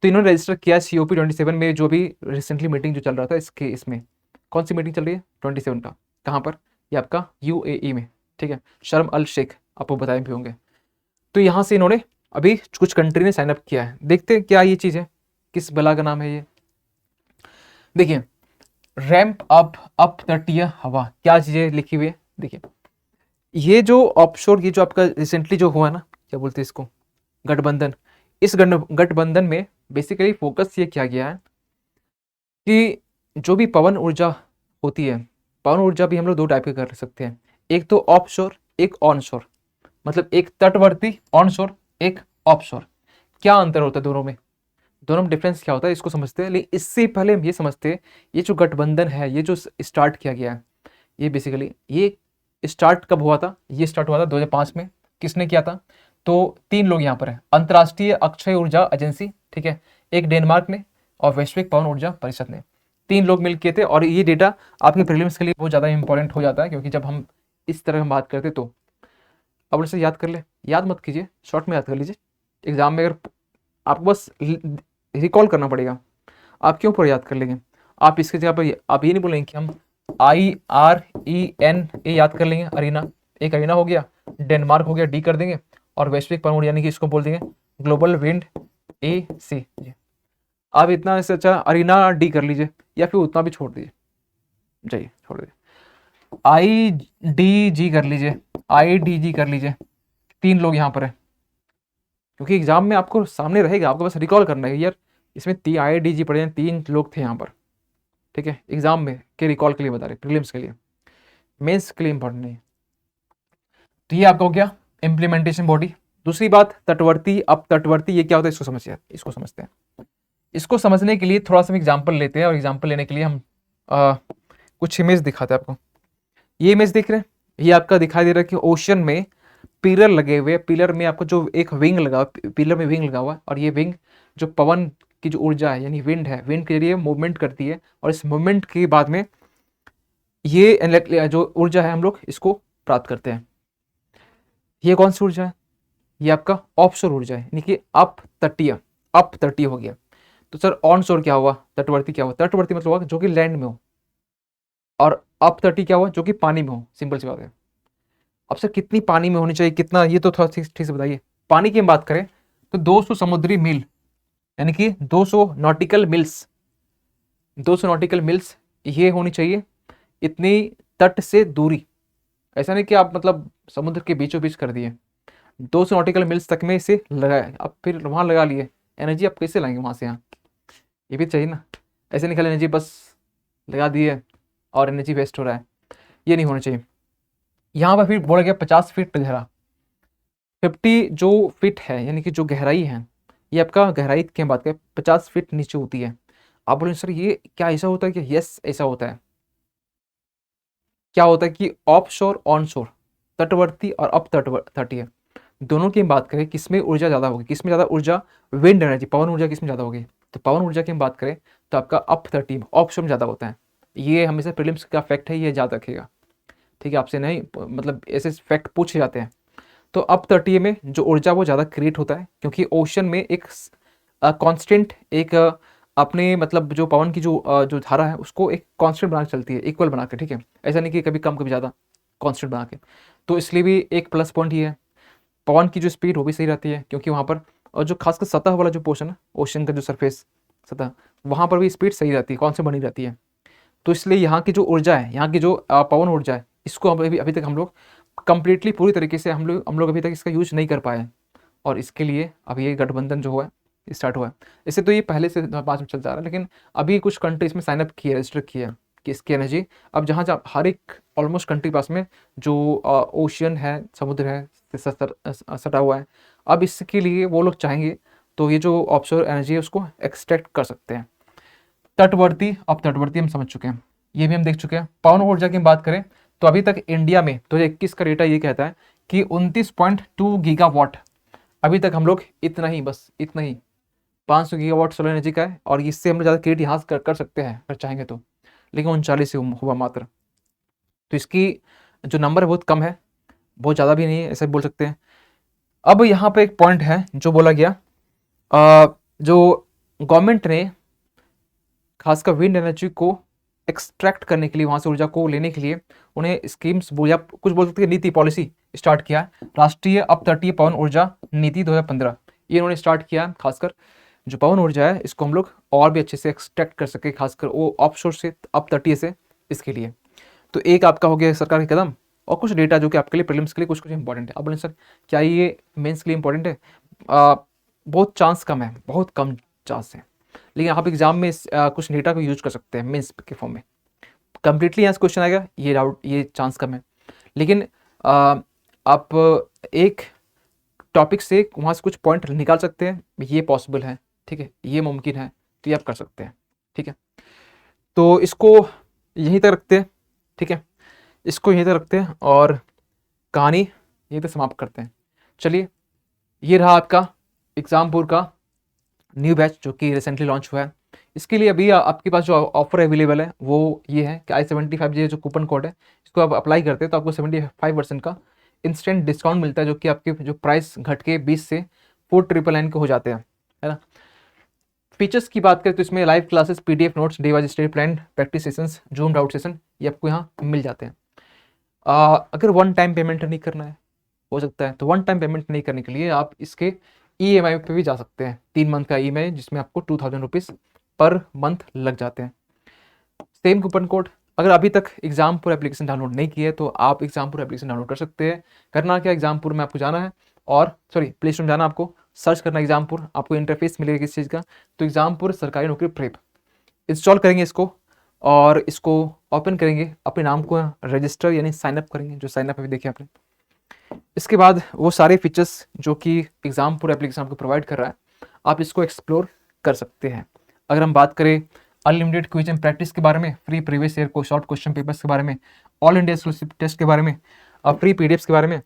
तो इन्होंने रजिस्टर किया COP27 में, जो भी रिसेंटली मीटिंग जो चल रहा था इसके, इसमें कौन सी मीटिंग चल रही है 27 का, कहाँ पर, ये आपका UAE में, ठीक है, शर्म अल शेख, आपको बताए भी होंगे। तो यहाँ से इन्होंने अभी कुछ कंट्री ने साइन अप किया है। देखते हैं क्या ये चीज़ है, किस बला का नाम है ये। देखिए, रैंप अप तटीय हवा, क्या चीज़ें लिखी हुई है। देखिए, ये जो ऑफशोर, ये जो आपका रिसेंटली जो हुआ ना, क्या बोलते हैं इसको, गठबंधन, इस गठबंधन में बेसिकली फोकस ये किया गया है कि जो भी पवन ऊर्जा होती है, पवन ऊर्जा भी हम लोग दो टाइप के कर सकते हैं, एक तो ऑफशोर, एक ऑनशोर, मतलब एक तटवर्ती ऑनशोर, एक ऑफशोर। क्या अंतर होता है दोनों में, दोनों में डिफरेंस क्या होता है, इसको समझते हैं। लेकिन इससे पहले हम ये समझते हैं, ये जो गठबंधन है, ये जो स्टार्ट किया गया है, ये बेसिकली ये स्टार्ट कब हुआ था, ये स्टार्ट हुआ था 2005 में। किसने किया था, तो 3 लोग यहाँ पर हैं, अंतर्राष्ट्रीय अक्षय ऊर्जा एजेंसी, ठीक है, एक डेनमार्क ने, और वैश्विक पवन ऊर्जा परिषद ने, 3 लोग मिल किए थे। और ये डेटा आपके प्रीलिम्स के लिए बहुत ज़्यादा इंपॉर्टेंट हो जाता है, क्योंकि जब हम इस तरह हम बात करते तो अब उसे याद कर ले, याद मत कीजिए, शॉर्ट में याद कर लीजिए। एग्जाम में अगर आपको बस रिकॉल करना पड़ेगा, आप क्यों पर याद कर लेंगे, आप इसके जगह पर आप ये नहीं बोलेंगे कि हम IRENA याद कर लेंगे, अरीना, एक अरीना हो गया, डेनमार्क हो गया, डी कर देंगे, और वैश्विक पवन ऊर्जा यानी कि इसको बोल देंगे ग्लोबल विंड AC। आप इतना इससे अच्छा अरीना डी कर लीजिए, या फिर उतना भी छोड़ दीजिए, जाइए छोड़ दीजिए, IDG कर लीजिए, IDG कर लीजिए। 3 लोग यहाँ पर है, क्योंकि एग्जाम में आपको सामने रहेगा, आपको बस रिकॉल करना है यार, इसमें IDG पढ़े हैं, 3 लोग थे यहाँ पर, ठीक है, एग्जाम में के रिकॉल के लिए बता रहे, प्रीलिम्स के लिए, मेंस के लिए इंपॉर्टेंट नहीं। तो ये आपका हो गया इम्प्लीमेंटेशन बॉडी। दूसरी बात, तटवर्ती, अब तटवर्ती ये क्या होता है, इसको समझिए, इसको समझते हैं। इसको समझने के लिए थोड़ा सा एग्जाम्पल लेते हैं, और एग्जाम्पल लेने के लिए हम कुछ इमेज दिखाते हैं आपको। ये इमेज देख रहे हैं, ये आपका दिखाई दे रहा है कि ओशन में पिलर लगे हुए, पिलर में आपको जो एक विंग लगा, पिलर में विंग लगा हुआ है, और ये विंग जो पवन की जो ऊर्जा है, यानी विंड है, विंड के जरिए मूवमेंट करती है, और इस मूवमेंट के बाद में ये जो ऊर्जा है हम लोग इसको प्राप्त करते हैं। ये कौन सी ऊर्जा है, ये आपका ऑफशोर ऊर्जा है, यानी कि अप तटीय हो गया। तो सर ऑनशोर क्या हुआ, तटवर्ती क्या हुआ, तटवर्ती मतलब हुआ जो कि लैंड में हो, और अप तटीय क्या हुआ, जो कि पानी में हो, सिंपल सी बात है। अब सर कितनी पानी में होनी चाहिए, कितना, ये तो थोड़ा ठीक से बताइए। पानी की हम बात करें तो 200 समुद्री मील, यानी कि 200 नॉटिकल मिल्स, 200 नॉटिकल मिल्स ये होनी चाहिए, इतनी तट से दूरी। ऐसा नहीं कि आप मतलब समुद्र के बीचों बीच कर दिए, 200 नॉटिकल मिल्स तक में इसे लगाए, अब फिर वहाँ लगा लिए, एनर्जी आप कैसे लाएंगे वहाँ से यहाँ, ये भी चाहिए ना। ऐसे नहीं खाली एनर्जी बस लगा दिए और एनर्जी वेस्ट हो रहा है, ये नहीं होना चाहिए। यहाँ पर फिर बोला गया 50 फीट गहरा, 50 जो फीट है, यानी कि जो गहराई है, ये आपका गहराई की हम बात करें 50 फीट नीचे होती है। आप बोले सर ये क्या ऐसा होता है, कि यस ऐसा होता है। क्या होता है कि ऑफ शोर ऑन शोर, तटवर्ती और अप तटीय, दोनों की हम बात करें किसमें ऊर्जा ज़्यादा होगी, किसमें ज़्यादा ऊर्जा, विंड एनर्जी, पवन ऊर्जा किसमें ज़्यादा होगी, तो पवन ऊर्जा की हम बात करें तो आपका अप तटीय ऑफ शोर में ज़्यादा होता है। ये हमेशा प्रीलिम्स का फैक्ट है, ये याद रखिएगा, ठीक है, आपसे नहीं मतलब ऐसे फैक्ट पूछे जाते हैं। तो अप तटीय में जो ऊर्जा वो ज़्यादा क्रिएट होता है, क्योंकि ओशन में एक कांस्टेंट, एक अपने मतलब जो पवन की जो धारा है उसको एक कांस्टेंट बना के चलती है, इक्वल बना के, ठीक है, ऐसा नहीं कि कभी कम कभी ज़्यादा, कांस्टेंट बना के। तो इसलिए भी एक प्लस पॉइंट ये है, पवन की जो स्पीड वो भी सही रहती है, क्योंकि वहाँ पर, और जो खासकर सतह वाला जो पोर्शन है, ओशन का जो सरफेस सतह, वहाँ पर भी स्पीड सही रहती है, कांस्टेंट बनी रहती है। तो इसलिए यहाँ की जो ऊर्जा है, यहाँ की जो पवन ऊर्जा है, इसको अभी तक हम लोग कंप्लीटली पूरी तरीके से हम लोग अभी तक इसका यूज नहीं कर पाए, और इसके लिए अभी ये गठबंधन जो हुआ है स्टार्ट हुआ है। इससे तो ये पहले से 2005 में चलता आ रहा है, लेकिन अभी कुछ कंट्री इसमें साइनअप किए, रजिस्टर किए कि इसकी एनर्जी अब जहाँ जहाँ हर एक ऑलमोस्ट कंट्री पास में जो ओशियन है, समुद्र है, सटा हुआ है, अब इसके लिए वो लोग चाहेंगे तो ये जो ऑफशोर एनर्जी है उसको एक्सट्रैक्ट कर सकते हैं। तटवर्ती, अब तटवर्ती हम समझ चुके हैं। ये भी हम देख चुके हैं। पवन ऊर्जा की हम बात करें तो अभी तक इंडिया में 2021 का डेटा ये कहता है कि 29.2 गीगावाट अभी तक हम लोग इतना ही, बस इतना ही 500 गीगावाट सोलर एनर्जी का है, और इससे हम लोग ज़्यादा क्रेडिट यहाँ कर सकते हैं अगर चाहेंगे तो, लेकिन 39 से हुआ मात्र। तो इसकी जो नंबर है बहुत कम है, बहुत ज़्यादा भी नहीं है, ऐसा बोल सकते हैं। अब यहाँ पे एक पॉइंट है जो बोला गया, जो गवर्नमेंट ने खासकर विंड एनर्जी को एक्सट्रैक्ट करने के लिए, वहाँ से ऊर्जा को लेने के लिए उन्हें स्कीम्स या कुछ बोल सकते हैं नीति पॉलिसी स्टार्ट किया है। राष्ट्रीय अपतटीय पवन ऊर्जा नीति 2015 ये इन्होंने स्टार्ट किया। खासकर जो पवन ऊर्जा है इसको हम लोग और भी अच्छे से एक्सट्रैक्ट कर सके, खासकर वो ऑफशोर से, अपतटीय से, इसके लिए। तो एक आपका हो गया सरकार के कदम, और कुछ डेटा जो कि आपके लिए प्रीलिम्स के लिए कुछ इंपॉर्टेंट है। अब बोलें सर क्या ये मेंस के लिए इंपॉर्टेंट है? बहुत चांस कम है, बहुत कम चांस है, लेकिन आप एग्जाम में कुछ डेटा को यूज कर सकते हैं मेंस के फॉर्म में। कंप्लीटली यहाँ से क्वेश्चन आएगा ये डाउट, ये चांस कम है, लेकिन आप एक टॉपिक से वहाँ से कुछ पॉइंट निकाल सकते हैं, ये पॉसिबल है, ठीक है, ये मुमकिन है, तो ये आप कर सकते हैं, ठीक है। तो इसको यहीं तक रखते हैं, ठीक है, इसको यहीं तक रखते हैं और कहानी यहीं तक समाप्त करते हैं। चलिए, ये रहा आपका एग्जामपुर का न्यू बैच जो कि रिसेंटली लॉन्च हुआ है। इसके लिए अभी आपके पास जो ऑफर अवेलेबल है वो ये है कि I-75J जो कूपन कोड है इसको आप अप्लाई करते हैं तो आपको 75% का इंस्टेंट डिस्काउंट मिलता है, जो कि आपके जो प्राइस घट के 20 से 4999 के हो जाते हैं, है ना। फीचर्स की बात करें तो इसमें live classes, PDF notes, day wise study plan, practice sessions, zoom doubt session, ये आपको यहाँ मिल जाते हैं। अगर वन टाइम पेमेंट नहीं करना है, हो सकता है, तो वन टाइम पेमेंट नहीं करने के लिए आप इसके EMI पे भी जा सकते हैं। 3 मंथ का EMI जिसमें आपको 2000 रुपीज़ पर मंथ लग जाते हैं। Same coupon code. अगर अभी तक एग्जामपुर एप्लीकेशन डाउनलोड नहीं किया है तो आप एग्जामपुर एप्लीकेशन डाउनलोड कर सकते हैं। करना क्या, एग्जामपुर में आपको जाना है और प्ले स्टोर में जाना, आपको सर्च करना एग्जामपुर, आपको इंटरफेस मिलेगा किस चीज़ का, तो एग्जामपुर सरकारी नौकरी प्रेप इंस्टॉल करेंगे इसको, और इसको ओपन करेंगे, अपने नाम को रजिस्टर यानी साइनअप करेंगे, जो साइनअप अभी देखिए आपने। इसके बाद वो सारे फीचर्स जो कि एग्जामपुर एप्लीकेशन आपको प्रोवाइड कर रहा है आप इसको एक्सप्लोर कर सकते हैं। अगर हम बात करें अनलिमिटेड क्विज एंड प्रैक्टिस के बारे में, फ्री प्रीवियस ईयर को शॉर्ट क्वेश्चन पेपर्स के बारे में, ऑल इंडिया एक्सक्लूसिव टेस्ट के बारे में, फ्री PDFs के बारे में,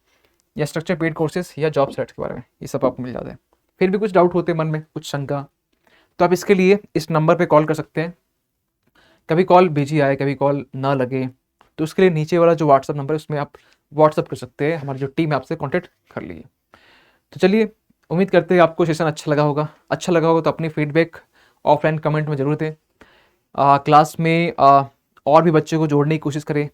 या स्ट्रक्चर पेड कोर्सेज या जॉब सेट्स के बारे में, ये सब आपको मिल जाता है। फिर भी कुछ डाउट होते हैं मन में, कुछ शंका, तो आप इसके लिए इस नंबर पर कॉल कर सकते हैं। कभी कॉल बिजी आए, कभी कॉल ना लगे, तो उसके लिए नीचे वाला जो व्हाट्सअप नंबर है उसमें आप व्हाट्सअप कर सकते हैं, हमारी जो टीम है आपसे कॉन्टैक्ट कर लीजिए। तो चलिए, उम्मीद करते हैं आपको सेशन अच्छा लगा होगा। अच्छा लगा होगा तो अपनी फीडबैक ऑफलाइन कमेंट में ज़रूर दें। क्लास में और भी बच्चों को जोड़ने की कोशिश करें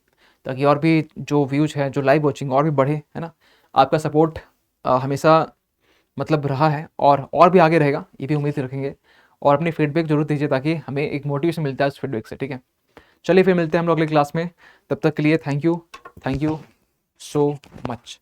ताकि और भी जो व्यूज है, जो लाइव वॉचिंग और भी बढ़े, है ना। आपका सपोर्ट हमेशा मतलब रहा है और भी आगे रहेगा, ये भी उम्मीद रखेंगे। और अपनी फीडबैक जरूर दीजिए ताकि हमें एक मोटिवेशन मिलता है उस फीडबैक से, ठीक है। चलिए फिर मिलते हैं हम लोग अगले क्लास में, तब तक के लिए थैंक यू सो मच।